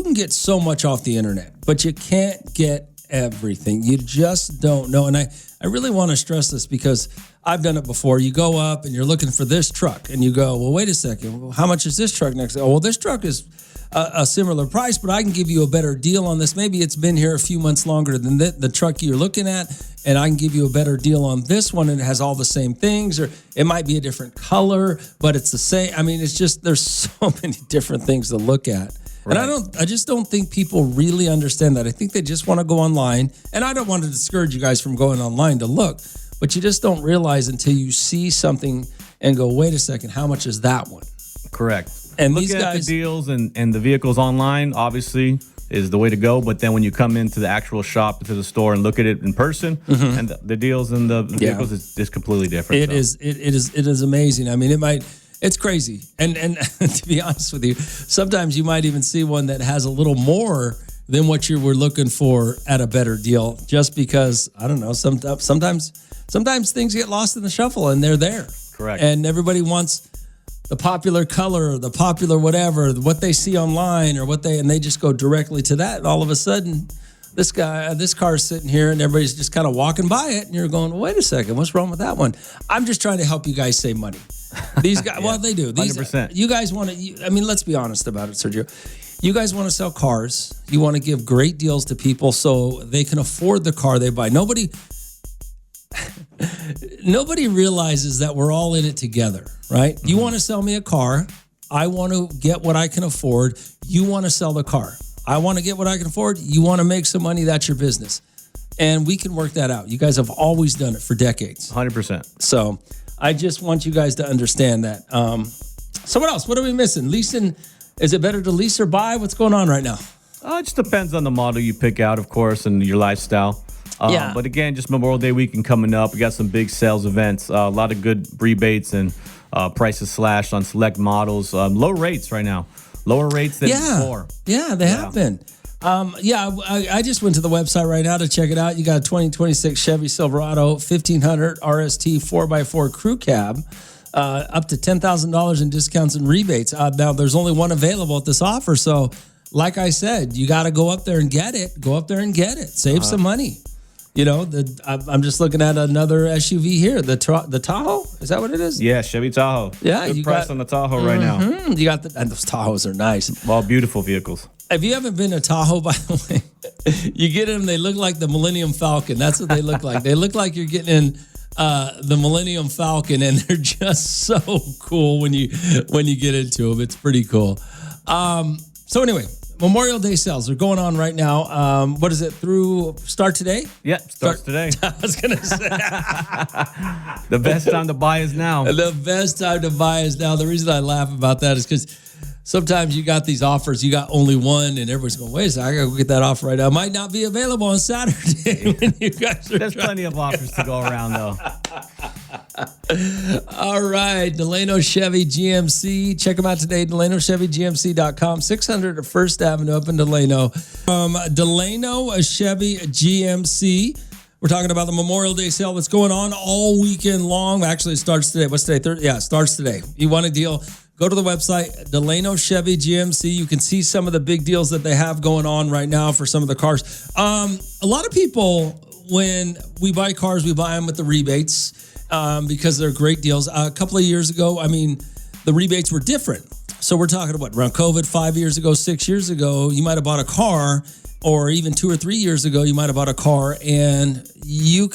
can get so much off the internet, but you can't get everything. You just don't know. And I really want to stress this because I've done it before. You go up and you're looking for this truck and you go, well, wait a second. Well, how much is this truck next? Oh, well, this truck is a similar price, but I can give you a better deal on this. Maybe it's been here a few months longer than the truck you're looking at, and I can give you a better deal on this one, and it has all the same things, or it might be a different color, but it's the same. I mean, it's just, there's so many different things to look at. Right. And I just don't think people really understand that. I think they just want to go online, and I don't want to discourage you guys from going online to look, but you just don't realize until you see something and go, wait a second, how much is that one? Correct. And Looking at the deals and the vehicles online, obviously, is the way to go. But then when you come into the actual shop, into the store, and look at it in person, and the deals and the vehicles is completely different. It is amazing. I mean, it's crazy. And to be honest with you, sometimes you might even see one that has a little more than what you were looking for at a better deal, just because, I don't know, sometimes things get lost in the shuffle and they're there. Correct. And everybody wants the popular color, the popular whatever, what they see online or and they just go directly to that. And all of a sudden, this car's sitting here and everybody's just kind of walking by it. And you're going, wait a second, what's wrong with that one? I'm just trying to help you guys save money. These guys, well, they do. 100%. You guys want to, I mean, let's be honest about it, Sergio. You guys want to sell cars. You want to give great deals to people so they can afford the car they buy. Nobody realizes that we're all in it together, right? You want to sell me a car. I want to get what I can afford. You want to sell the car. I want to get what I can afford. You want to make some money. That's your business. And we can work that out. You guys have always done it for decades. 100%. So I just want you guys to understand that. So what else? What are we missing? Leasing, is it better to lease or buy? What's going on right now? It just depends on the model you pick out, of course, and your lifestyle. But again, just Memorial Day weekend coming up. We got some big sales events, a lot of good rebates and prices slashed on select models. Low rates right now. Lower rates than before. Yeah, they have been. I just went to the website right now to check it out. You got a 2026 Chevy Silverado 1500 RST 4x4 crew cab, up to $10,000 in discounts and rebates. Now, there's only one available at this offer. So, like I said, you got to go up there and get it. Go up there and get it. Save some money. You know, I'm just looking at another SUV here, the Tahoe. Is that what it is? Yeah, Chevy Tahoe. Yeah, good price on the Tahoe right now. You got and those Tahoes are nice. All beautiful vehicles. If you haven't been to Tahoe, by the way, you get them. They look like the Millennium Falcon. That's what they look like. They look like you're getting in the Millennium Falcon, and they're just so cool when you get into them. It's pretty cool. So anyway. Memorial Day sales are going on right now. What is it, through start today? Yeah, starts today. I was going to say. The best time to buy is now. The best time to buy is now. The reason I laugh about that is because sometimes you got these offers, you got only one, and everybody's going, wait a second, I got to go get that offer right now. It might not be available on Saturday when you guys are There's plenty of offers to go around, though. All right, Delano Chevy GMC. Check them out today, DelanoChevyGMC.com, 600 First Avenue up in Delano. Delano Chevy GMC. We're talking about the Memorial Day sale that's going on all weekend long. Actually, it starts today. What's today? Yeah, it starts today. You want a deal? Go to the website, Delano Chevy GMC. You can see some of the big deals that they have going on right now for some of the cars. A lot of people, when we buy cars, we buy them with the rebates because they're great deals. A couple of years ago, the rebates were different. So we're talking about around COVID, 5 years ago, 6 years ago, you might have bought a car, or even 2 or 3 years ago, you might have bought a car, and you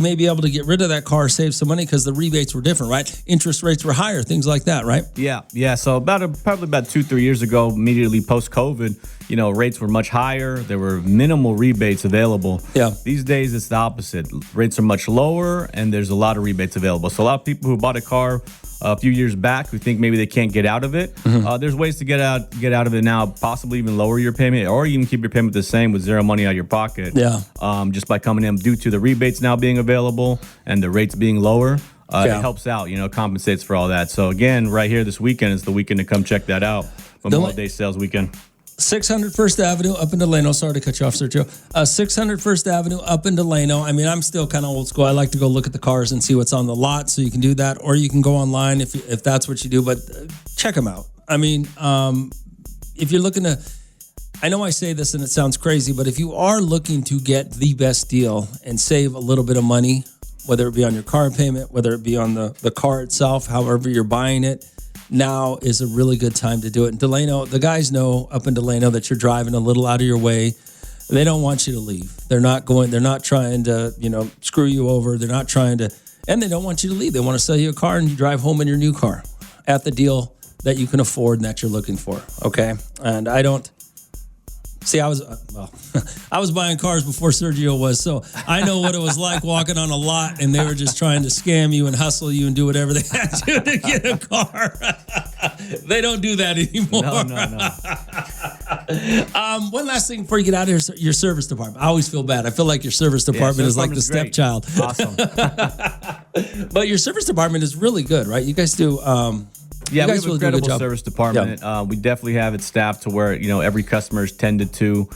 may be able to get rid of that car, save some money because the rebates were different, right? Interest rates were higher, things like that, right? Yeah. So probably about 2-3 years ago, immediately post-COVID, rates were much higher. There were minimal rebates available. Yeah. These days, it's the opposite. Rates are much lower, and there's a lot of rebates available. So a lot of people who bought a car a few years back who think maybe they can't get out of it. There's ways to get out of it now, possibly even lower your payment, or even keep your payment the same with zero money out of your pocket. Yeah. Just by coming in due to the rebates now being available and the rates being lower. It helps out, compensates for all that. So again, right here this weekend is the weekend to come check that out. Memorial Day sales weekend. 600 First Avenue up in Delano. Sorry to cut you off, Sergio. 600 First Avenue up in Delano. I'm still kind of old school. I like to go look at the cars and see what's on the lot, so you can do that, or you can go online if that's what you do. But check them out. If you're looking to, I know I say this and it sounds crazy, but if you are looking to get the best deal and save a little bit of money, whether it be on your car payment, whether it be on the car itself, however you're buying it, now is a really good time to do it. And Delano, the guys know up in Delano that you're driving a little out of your way. They don't want you to leave. They're not trying to, screw you over. They're not trying to, and they don't want you to leave. They want to sell you a car and you drive home in your new car at the deal that you can afford and that you're looking for. Okay. And I don't, see, I was buying cars before Sergio was, so I know what it was like walking on a lot and they were just trying to scam you and hustle you and do whatever they had to get a car. They don't do that anymore. No. One last thing before you get out of here, your service department. I always feel bad. I feel like your service department is like the stepchild. Awesome. But your service department is really good, right? You guys do... Yeah, we have an incredible service department. Yeah. We definitely have it staffed to where, every customer is tended to.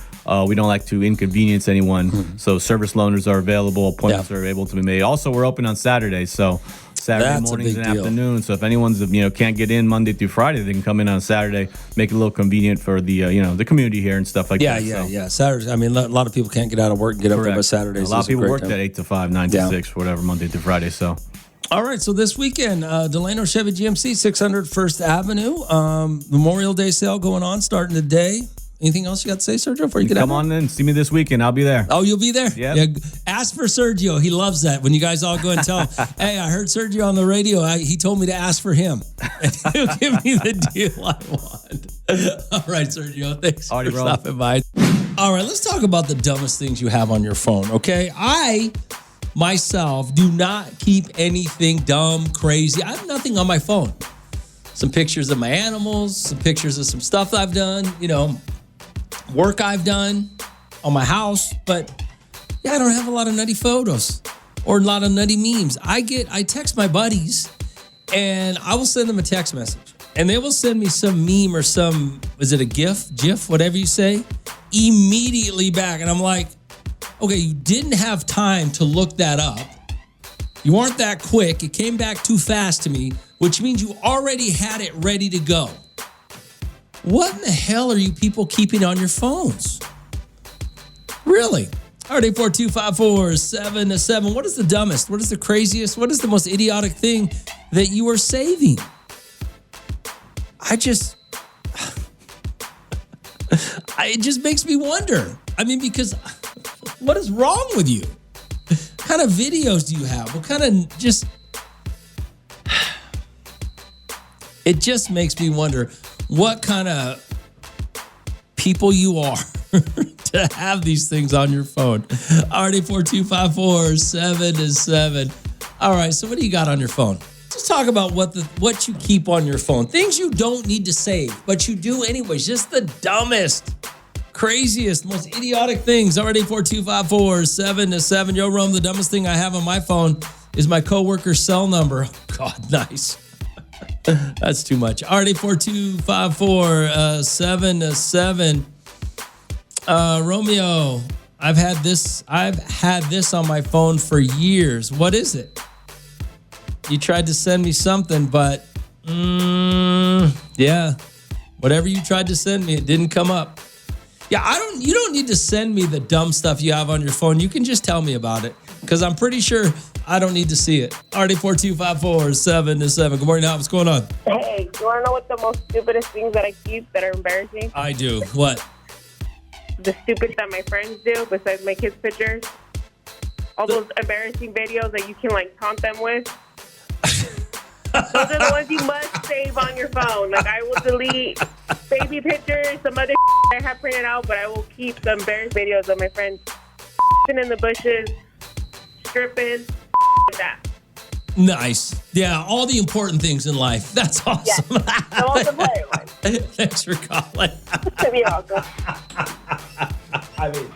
We don't like to inconvenience anyone. So service loaners are available. Appointments are able to be made. Also, we're open on Saturdays. So Saturday mornings and afternoons. So if anyone's, can't get in Monday through Friday, they can come in on Saturday, make it a little convenient for the, the community here and stuff like that. Yeah. Saturdays. A lot of people can't get out of work and get up there by Saturdays. A lot of people work at 8 to 5, 9 to 6, whatever, Monday through Friday. So. All right, so this weekend, Delano Chevy GMC, 600 First Avenue, Memorial Day sale going on, starting today. Anything else you got to say, Sergio, before you get out? Come on in, see me this weekend. I'll be there. Oh, you'll be there? Yep. Yeah. Ask for Sergio. He loves that. When you guys all go and tell him, hey, I heard Sergio on the radio. He told me to ask for him. And he'll give me the deal I want. All right, Sergio, thanks for stopping by. All right, let's talk about the dumbest things you have on your phone, okay? I myself do not keep anything dumb, crazy. I have nothing on my phone. Some pictures of my animals, some pictures of some stuff I've done, work I've done on my house. But yeah, I don't have a lot of nutty photos or a lot of nutty memes. I text my buddies and I will send them a text message and they will send me some meme or is it a GIF, whatever you say, immediately back. And I'm like, okay, you didn't have time to look that up. You aren't that quick. It came back too fast to me, which means you already had it ready to go. What in the hell are you people keeping on your phones? Really? All right, 842-547-7. What is the dumbest? What is the craziest? What is the most idiotic thing that you are saving? It just makes me wonder. Because what is wrong with you? What kind of videos do you have? What kind of it just makes me wonder what kind of people you are to have these things on your phone. Already 42547-7. All right, so what do you got on your phone? Let's talk about what you keep on your phone. Things you don't need to save, but you do anyways. Just the dumbest, craziest, most idiotic things. Already 42547-7. Yo, Rome, the dumbest thing I have on my phone is my coworker's cell number. God, nice. That's too much. Already 42547-7. Romeo, I've had this on my phone for years. What is it? You tried to send me something, but yeah, whatever you tried to send me, it didn't come up. Yeah, you don't need to send me the dumb stuff you have on your phone. You can just tell me about it, because I'm pretty sure I don't need to see it. RD42547-7. Good morning, Al. What's going on? Hey, you want to know what the most stupidest things that I keep that are embarrassing? I do. What? The stupid that my friends do besides my kids' pictures. All those embarrassing videos that you can, like, taunt them with. Those are the ones you must save on your phone. Like, I will delete baby pictures, some other I have printed out, but I will keep the embarrassing videos of my friends in the bushes, stripping, like that. Nice. Yeah, all the important things in life. That's awesome. Yes. The most important ones. Thanks for calling. You're welcome. I mean,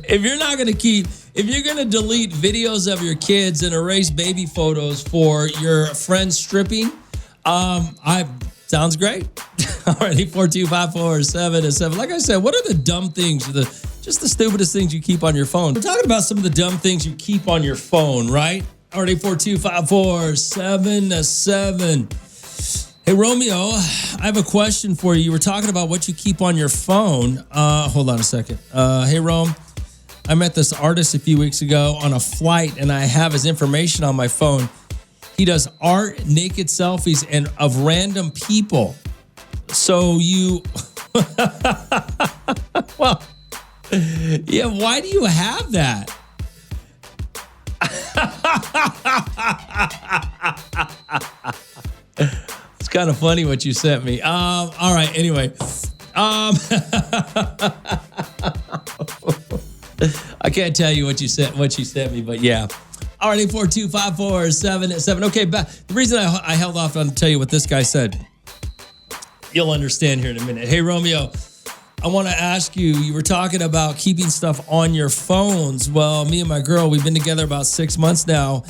if you're going to delete videos of your kids and erase baby photos for your friends stripping, sounds great. Alrighty, 42547-7. Like I said, what are the dumb things, just the stupidest things you keep on your phone? We're talking about some of the dumb things you keep on your phone, right? Already 42547-7. Hey, Romeo, I have a question for you. You were talking about what you keep on your phone. Hold on a second. Hey, Rome, I met this artist a few weeks ago on a flight, and I have his information on my phone. He does art, naked selfies, and of random people. So you... well, yeah, why do you have that? It's kind of funny what you sent me. All right. Anyway, I can't tell you what you sent me, but yeah. All right, 842-547-7. Okay, the reason I held off on to tell you what this guy said, you'll understand here in a minute. Hey, Romeo, I want to ask you, you were talking about keeping stuff on your phones. Well, me and my girl, we've been together about 6 months now,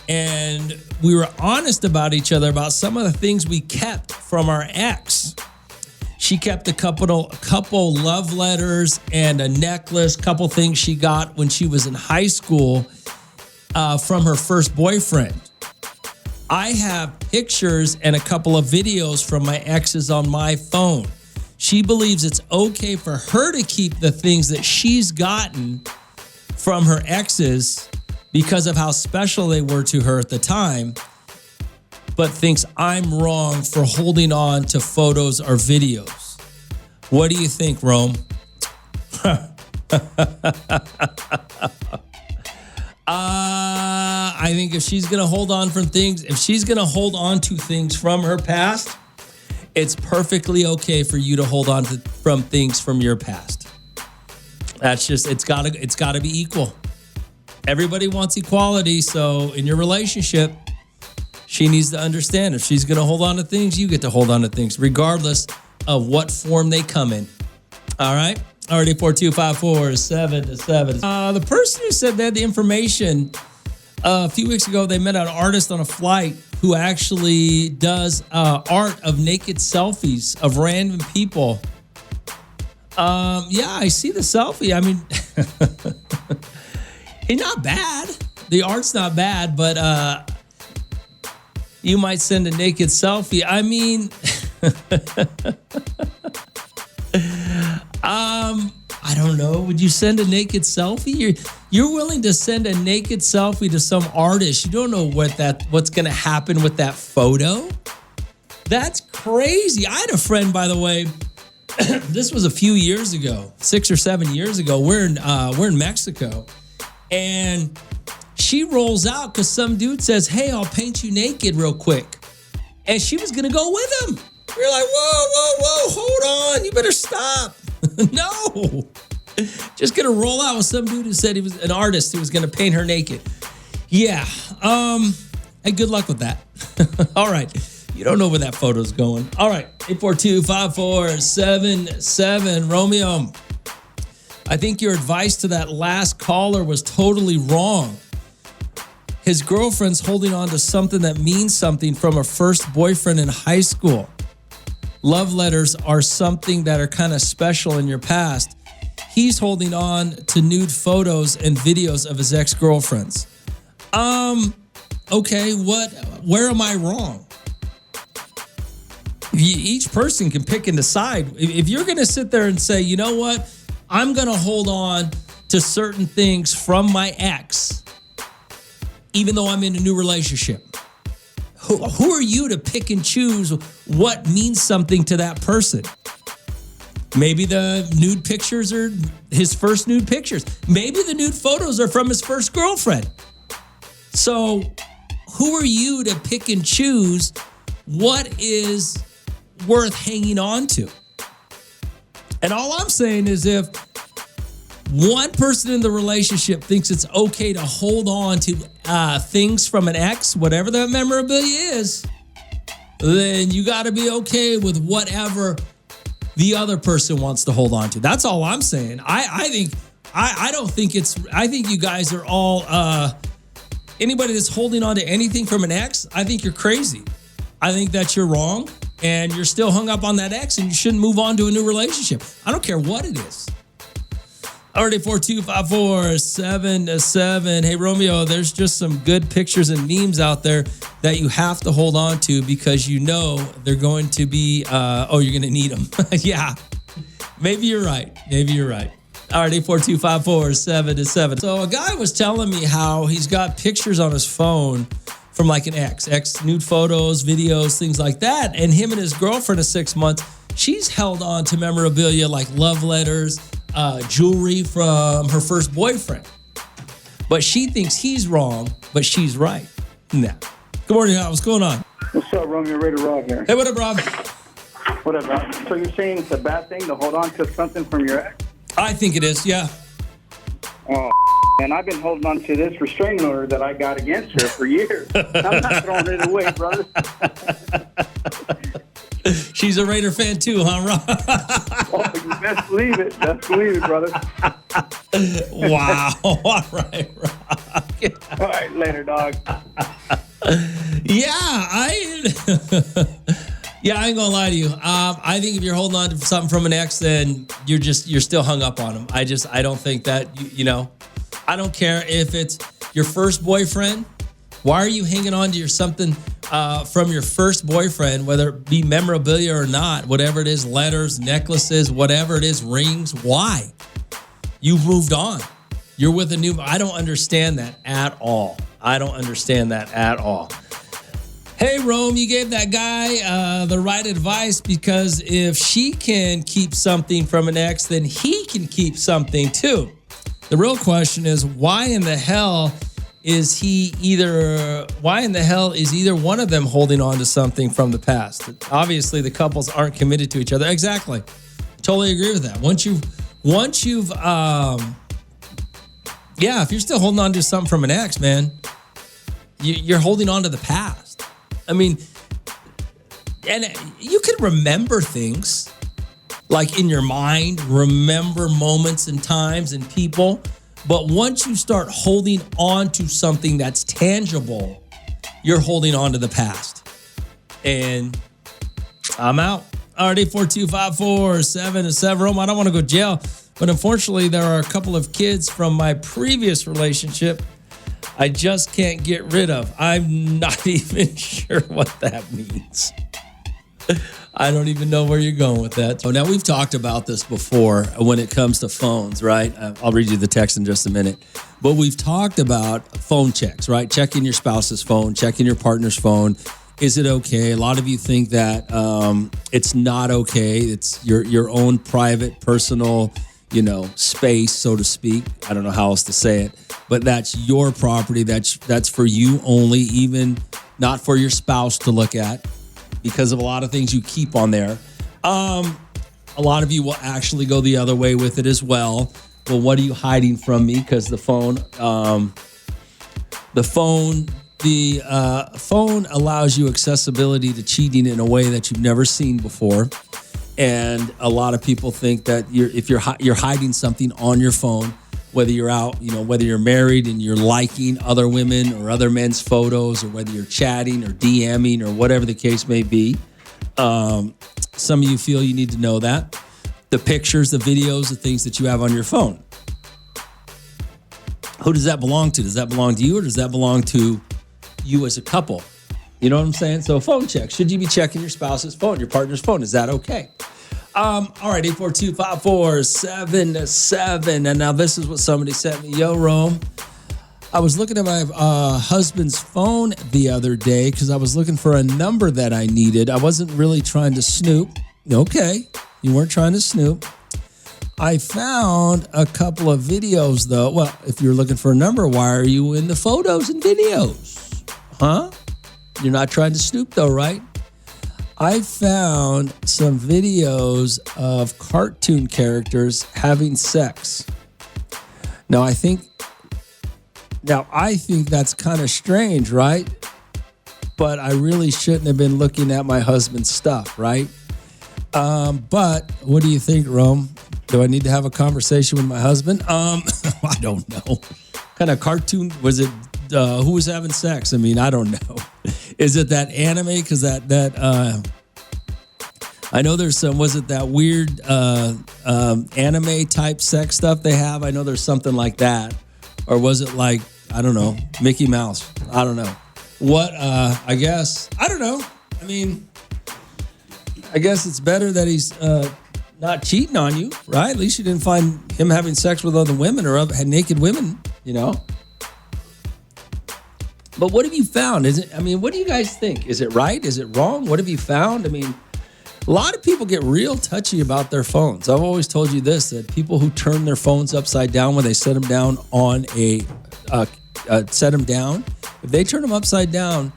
and we were honest about each other about some of the things we kept from our ex. She kept a couple love letters and a necklace, couple things she got when she was in high school from her first boyfriend. I have pictures and a couple of videos from my exes on my phone. She believes it's okay for her to keep the things that she's gotten from her exes because of how special they were to her at the time, but thinks I'm wrong for holding on to photos or videos. What do you think, Rome? I think if she's going to hold on to things from her past, it's perfectly okay for you to hold on from things from your past. That's just, it's got to be equal. Everybody wants equality, so in your relationship, she needs to understand if she's going to hold on to things, you get to hold on to things, regardless of what form they come in. All right? Already 42547-7. The person who said they had the information a few weeks ago, they met an artist on a flight who actually does art of naked selfies of random people. Yeah, I see the selfie. I mean, it's not bad. The art's not bad, but you might send a naked selfie. I mean, I don't know. Would you send a naked selfie? You're willing to send a naked selfie to some artist. You don't know what's going to happen with that photo. That's crazy. I had a friend, by the way. This was a few years ago, 6 or 7 years ago. We're in Mexico, and she rolls out because some dude says, "Hey, I'll paint you naked real quick," and she was going to go with him. We're like, whoa, hold on. You better stop. No. Just going to roll out with some dude who said he was an artist who was going to paint her naked. Yeah. Hey, good luck with that. All right. You don't know where that photo's going. All right. 842-5477. Romeo, I think your advice to that last caller was totally wrong. His girlfriend's holding on to something that means something from a first boyfriend in high school. Love letters are something that are kind of special in your past. he's holding on to nude photos and videos of his ex-girlfriends. Okay, where am I wrong? Each person can pick and decide. If you're going to sit there and say, you know what, I'm going to hold on to certain things from my ex, even though I'm in a new relationship. Who are you to pick and choose what means something to that person? Maybe the nude pictures are his first nude pictures. Maybe the nude photos are from his first girlfriend. So who are you to pick and choose what is worth hanging on to? And all I'm saying is if one person in the relationship thinks it's okay to hold on to things from an ex, whatever that memorabilia is, then you got to be okay with whatever the other person wants to hold on to. That's all I'm saying. I think you guys are all, anybody that's holding on to anything from an ex, I think you're crazy. I think that you're wrong and you're still hung up on that ex and you shouldn't move on to a new relationship. I don't care what it is. Already 4254777. Hey, Romeo, there's just some good pictures and memes out there that you have to hold on to because you know they're going to be, you're going to need them. Yeah, maybe you're right. Already 4254777. So a guy was telling me how he's got pictures on his phone from like an ex nude photos, videos, things like that. And him and his girlfriend of 6 months, she's held on to memorabilia like love letters, jewelry from her first boyfriend. But she thinks he's wrong, but she's right. Nah. Good morning, Hal. What's going on? What's up, Romeo? Raider Rob here. Hey, what up, Rob? What up, Rob? So you're saying it's a bad thing to hold on to something from your ex? I think it is, yeah. Oh, and I've been holding on to this restraining order that I got against her for years. I'm not throwing it away, brother. She's a Raider fan too, huh, Rob? Oh, you best believe it. Best believe it, brother. Wow. All right, Rob. All right, later, dog. Yeah, I ain't gonna lie to you. I think if you're holding on to something from an ex, then you're still hung up on him. I don't think that, I don't care if it's your first boyfriend. Why are you hanging on to something from your first boyfriend, whether it be memorabilia or not, whatever it is, letters, necklaces, whatever it is, rings? Why? You've moved on. You're with a new, I don't understand that at all. Hey, Rome, you gave that guy the right advice because if she can keep something from an ex, then he can keep something too. The real question is, why in the hell is either one of them holding on to something from the past? Obviously, the couples aren't committed to each other. Exactly. Totally agree with that. If you're still holding on to something from an ex, man, you're holding on to the past. I mean, and you can remember things like in your mind, remember moments and times and people. But once you start holding on to something that's tangible, you're holding on to the past. And I'm out. Already 4254777. Rome, I don't want to go to jail, but unfortunately, there are a couple of kids from my previous relationship I just can't get rid of. I'm not even sure what that means. I don't even know where you're going with that. So now we've talked about this before when it comes to phones, right? I'll read you the text in just a minute. But we've talked about phone checks, right? Checking your spouse's phone, checking your partner's phone. Is it okay? A lot of you think that it's not okay. It's your own private, personal, space, so to speak. I don't know how else to say it, but that's your property. That's for you only, even not for your spouse to look at because of a lot of things you keep on there. A lot of you will actually go the other way with it as well. Well, what are you hiding from me? Because the phone allows you accessibility to cheating in a way that you've never seen before. And a lot of people think that if you're hiding something on your phone, whether you're out, whether you're married and you're liking other women or other men's photos, or whether you're chatting or DMing or whatever the case may be, some of you feel you need to know that. the pictures, the videos, the things that you have on your phone. Who does that belong to? Does that belong to you, or does that belong to you as a couple? You know what I'm saying? So phone check. Should you be checking your spouse's phone, your partner's phone? Is that okay? All right, 842-547-7. And now this is what somebody sent me. Yo, Rome. I was looking at my husband's phone the other day because I was looking for a number that I needed. I wasn't really trying to snoop. Okay, you weren't trying to snoop. I found a couple of videos, though. Well, if you're looking for a number, why are you in the photos and videos? Huh? You're not trying to snoop, though, right? I found some videos of cartoon characters having sex. Now, I think that's kind of strange, right? But I really shouldn't have been looking at my husband's stuff, right? But what do you think, Rome? Do I need to have a conversation with my husband? I don't know. What kind of cartoon was it? Who was having sex? I mean, I don't know. Is it that anime? Because I know there's some. Was it that weird anime type sex stuff they have? I know there's something like that. Or was it like, I don't know, Mickey Mouse? I don't know. What? I guess I don't know. I mean, I guess it's better that he's not cheating on you, right? At least you didn't find him having sex with other women or naked women, you know. But what have you found? What do you guys think? Is it right? Is it wrong? What have you found? I mean, a lot of people get real touchy about their phones. I've always told you this, that people who turn their phones upside down when they set them down on set them down, if they turn them upside down,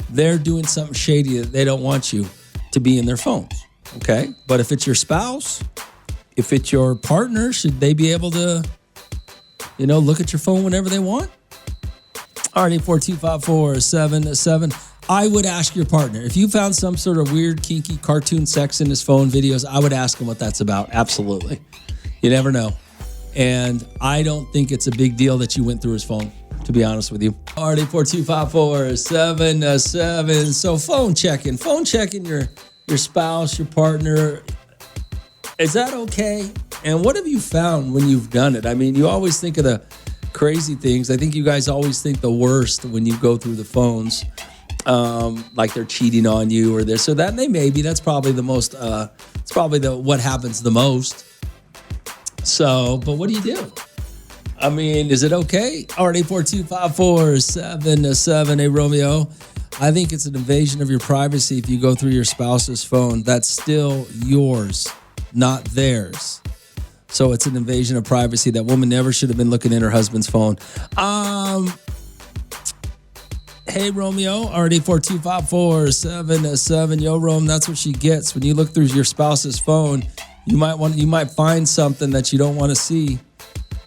they're doing something shady that they don't want you to be in their phones. Okay? But if it's your spouse, if it's your partner, should they be able to, look at your phone whenever they want? All right, 842-547-7. I would ask your partner. If you found some sort of weird, kinky cartoon sex in his phone videos, I would ask him what that's about. Absolutely. You never know. And I don't think it's a big deal that you went through his phone, to be honest with you. All right, 842-547-7. So phone checking your spouse, your partner. Is that okay? And what have you found when you've done it? I mean, you always think of the crazy things. I think you guys always think the worst when you go through the phones, like they're cheating on you or this or that. And they may be. That's probably the most. It's probably what happens the most. So, but what do you do? I mean, is it okay? All right, 842-547-7. Hey, Romeo. I think it's an invasion of your privacy if you go through your spouse's phone. That's still yours, not theirs. So it's an invasion of privacy. That woman never should have been looking at her husband's phone. Hey, Romeo, already 842-547-7. Yo, Rome, that's what she gets. When you look through your spouse's phone, you might find something that you don't want to see.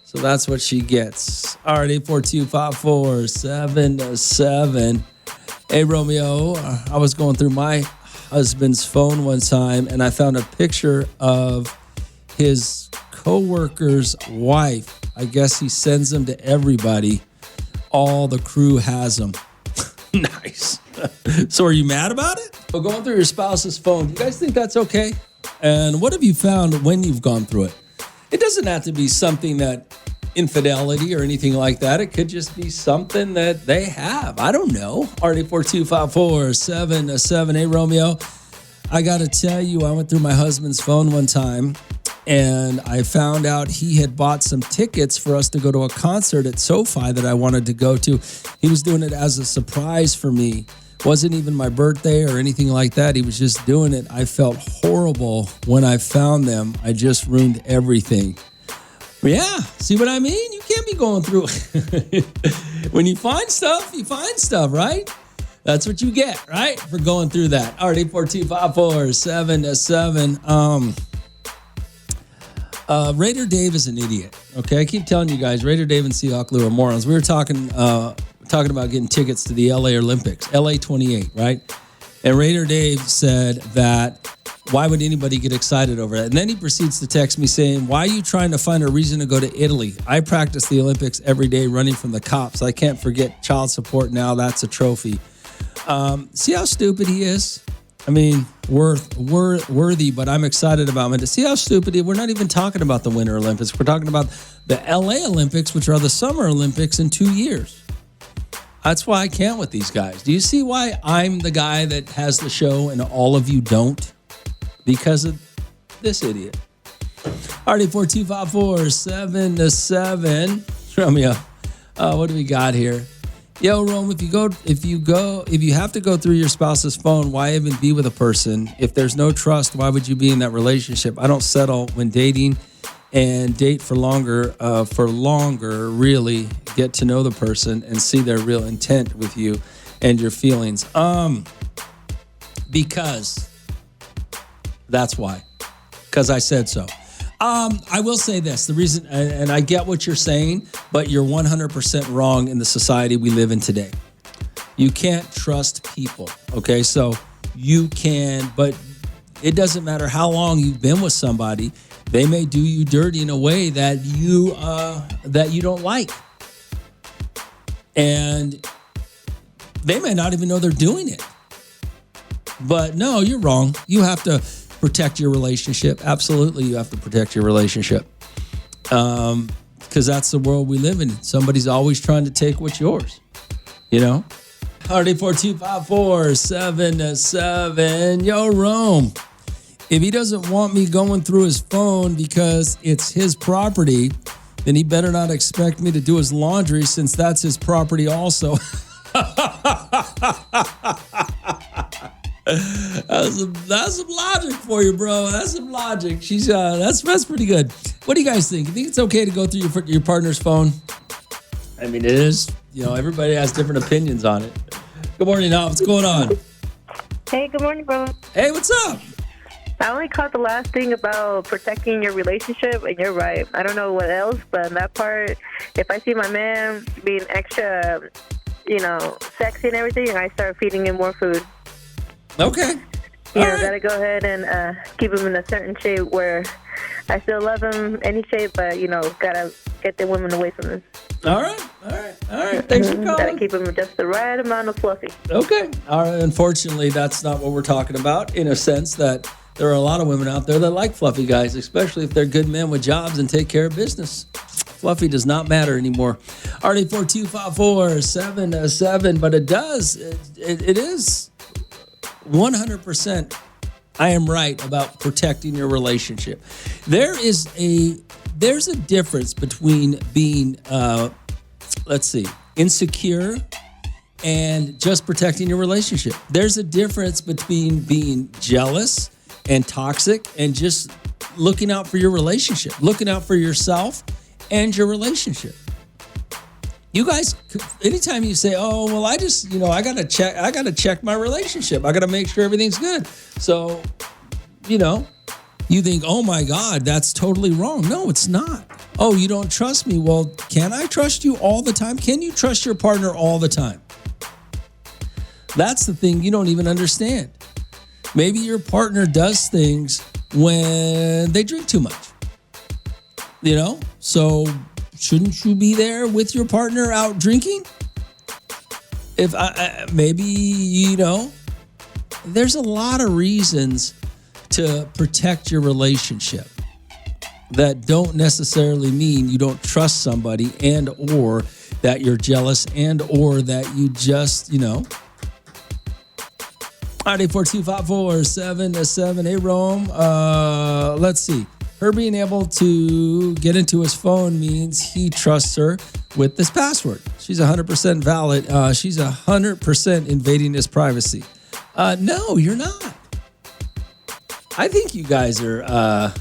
So that's what she gets. All right, 842-547-7. Hey, Romeo, I was going through my husband's phone one time, and I found a picture of his co-worker's wife. I guess he sends them to everybody. All the crew has them. Nice. So are you mad about it? Well, going through your spouse's phone, do you guys think that's okay? And what have you found when you've gone through it? It doesn't have to be something that infidelity or anything like that. It could just be something that they have. I don't know. RD42547-7. Hey, Romeo, I got to tell you, I went through my husband's phone one time, and I found out he had bought some tickets for us to go to a concert at SoFi that I wanted to go to. He was doing it as a surprise for me. Wasn't even my birthday or anything like that. He was just doing it. I felt horrible when I found them. I just ruined everything. Yeah, see what I mean? You can't be going through when you find stuff, right? That's what you get, right? For going through that. All right, 842-547-7. Raider Dave is an idiot. Okay, I keep telling you guys, Raider Dave and Seahawk are morons. We were talking about getting tickets to the LA Olympics, LA 28, right? And Raider Dave said that, why would anybody get excited over that? And then he proceeds to text me saying, why are you trying to find a reason to go to Italy? I practice the Olympics every day running from the cops. I can't forget child support now. That's a trophy. See how stupid he is? I mean, worthy, but I'm excited about it. See how stupid we're not even talking about the Winter Olympics. We're talking about the LA Olympics, which are the Summer Olympics in 2 years. That's why I can't with these guys. Do you see why I'm the guy that has the show and all of you don't? Because of this idiot. RD4254-7-7. Romeo, what do we got here? Yo, Rome, if you have to go through your spouse's phone, why even be with a person? If there's no trust, why would you be in that relationship? I don't settle when dating and date for longer, really get to know the person and see their real intent with you and your feelings. Because that's why. Because I said so. I will say this, the reason, and I get what you're saying, but you're 100% wrong in the society we live in today. You can't trust people, okay? So you can, but it doesn't matter how long you've been with somebody, they may do you dirty in a way that you don't like. And they may not even know they're doing it. But no, you're wrong. You have to protect your relationship. Absolutely, you have to protect your relationship. Because that's the world we live in. Somebody's always trying to take what's yours. You know? RD4254-7-7. Yo, Rome. If he doesn't want me going through his phone because it's his property, then he better not expect me to do his laundry since that's his property also. That's some logic for you, bro. That's some logic. That's pretty good. What do you guys think? You think it's okay to go through your partner's phone? I mean, it is. You know, everybody has different opinions on it. Good morning, Al. What's going on? Hey, good morning, bro. Hey, what's up? I only caught the last thing about protecting your relationship, and you're right. I don't know what else, but in that part, if I see my man being extra, sexy and everything, I start feeding him more food. Okay. Gotta go ahead and keep him in a certain shape where I still love him any shape, but, gotta get the women away from him. All right. Thanks for calling. Gotta keep him just the right amount of fluffy. Okay. All right. Unfortunately, that's not what we're talking about, in a sense that there are a lot of women out there that like fluffy guys, especially if they're good men with jobs and take care of business. Fluffy does not matter anymore. RD4254-7-7, but it does. It is 100%. I am right about protecting your relationship. There's a difference between being, insecure and just protecting your relationship. There's a difference between being jealous and toxic and just looking out for your relationship, looking out for yourself and your relationship. You guys, anytime you say, "Oh, well, I gotta check my relationship. I gotta make sure everything's good." So, you think, "Oh my God, that's totally wrong." No, it's not. Oh, you don't trust me? Well, can I trust you all the time? Can you trust your partner all the time? That's the thing you don't even understand. Maybe your partner does things when they drink too much. So shouldn't you be there with your partner out drinking? If there's a lot of reasons to protect your relationship that don't necessarily mean you don't trust somebody and or that you're jealous and or that you just, RD4254-7-7. Hey, Rome. Let's see. Her being able to get into his phone means he trusts her with this password. She's 100% valid. She's 100% invading his privacy. No, you're not. I think you guys are,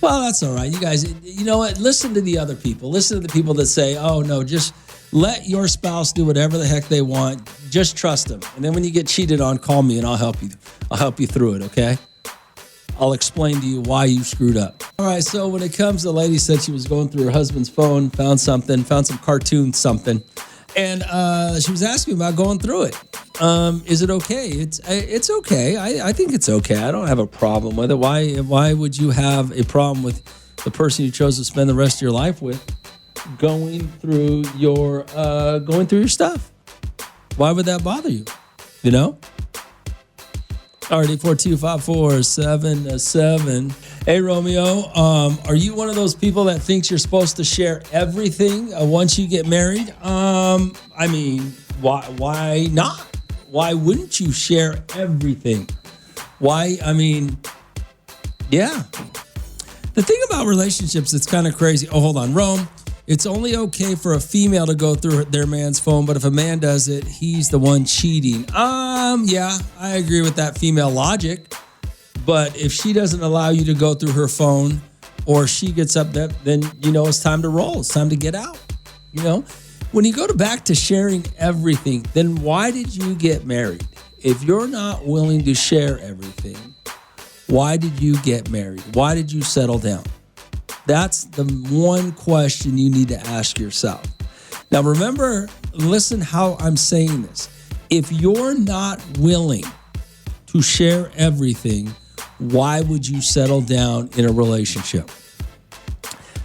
well, that's all right. You guys, you know what? Listen to the other people. Listen to the people that say, "Oh, no, just let your spouse do whatever the heck they want. Just trust them. And then when you get cheated on, call me and I'll help you. I'll help you through it, okay? I'll explain to you why you screwed up." All right, so when it comes, the lady said she was going through her husband's phone, found some cartoon something, and she was asking about going through it. Is it okay? It's okay. I think it's okay. I don't have a problem with it. Why would you have a problem with the person you chose to spend the rest of your life with going through your stuff? Why would that bother you? Alright, 842-547-7. Hey, Romeo, are you one of those people that thinks you're supposed to share everything once you get married? I mean, why not? Why wouldn't you share everything? Why? I mean, yeah. The thing about relationships, it's kind of crazy. Oh, hold on, Rome. It's only okay for a female to go through their man's phone, but if a man does it, he's the one cheating. Yeah, I agree with that female logic. But if she doesn't allow you to go through her phone, or she gets up, then it's time to roll. It's time to get out. When you go back to sharing everything, then why did you get married? If you're not willing to share everything, why did you get married? Why did you settle down? That's the one question you need to ask yourself. Now, remember, listen how I'm saying this. If you're not willing to share everything, why would you settle down in a relationship?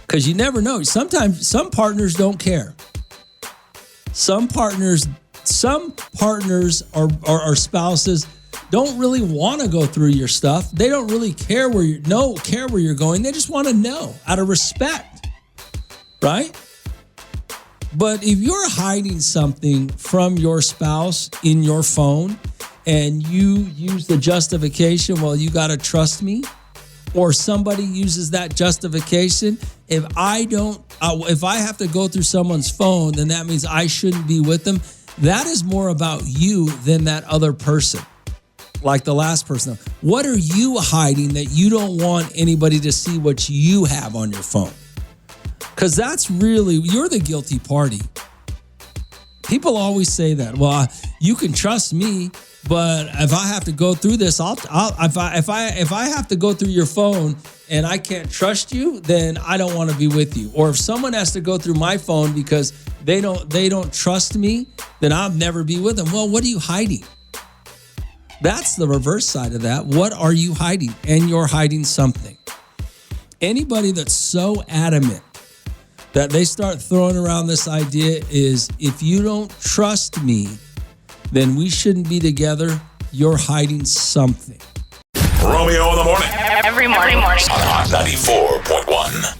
Because you never know. Sometimes some partners don't care. Some partners or spouses don't really want to go through your stuff. They don't really care where you're going. They just want to know out of respect, right? But if you're hiding something from your spouse in your phone and you use the justification, well, you got to trust me, or somebody uses that justification, if I have to go through someone's phone, then that means I shouldn't be with them. That is more about you than that other person. Like the last person. What are you hiding that you don't want anybody to see what you have on your phone? Because you're the guilty party. People always say that. Well, you can trust me, but if I have to go through this, if I have to go through your phone and I can't trust you, then I don't want to be with you. Or if someone has to go through my phone because they don't trust me, then I'll never be with them. Well, what are you hiding? That's the reverse side of that. What are you hiding? And you're hiding something. Anybody that's so adamant that they start throwing around this idea is, if you don't trust me, then we shouldn't be together. You're hiding something. Romeo in the Morning. Every morning. On Hot 94.1.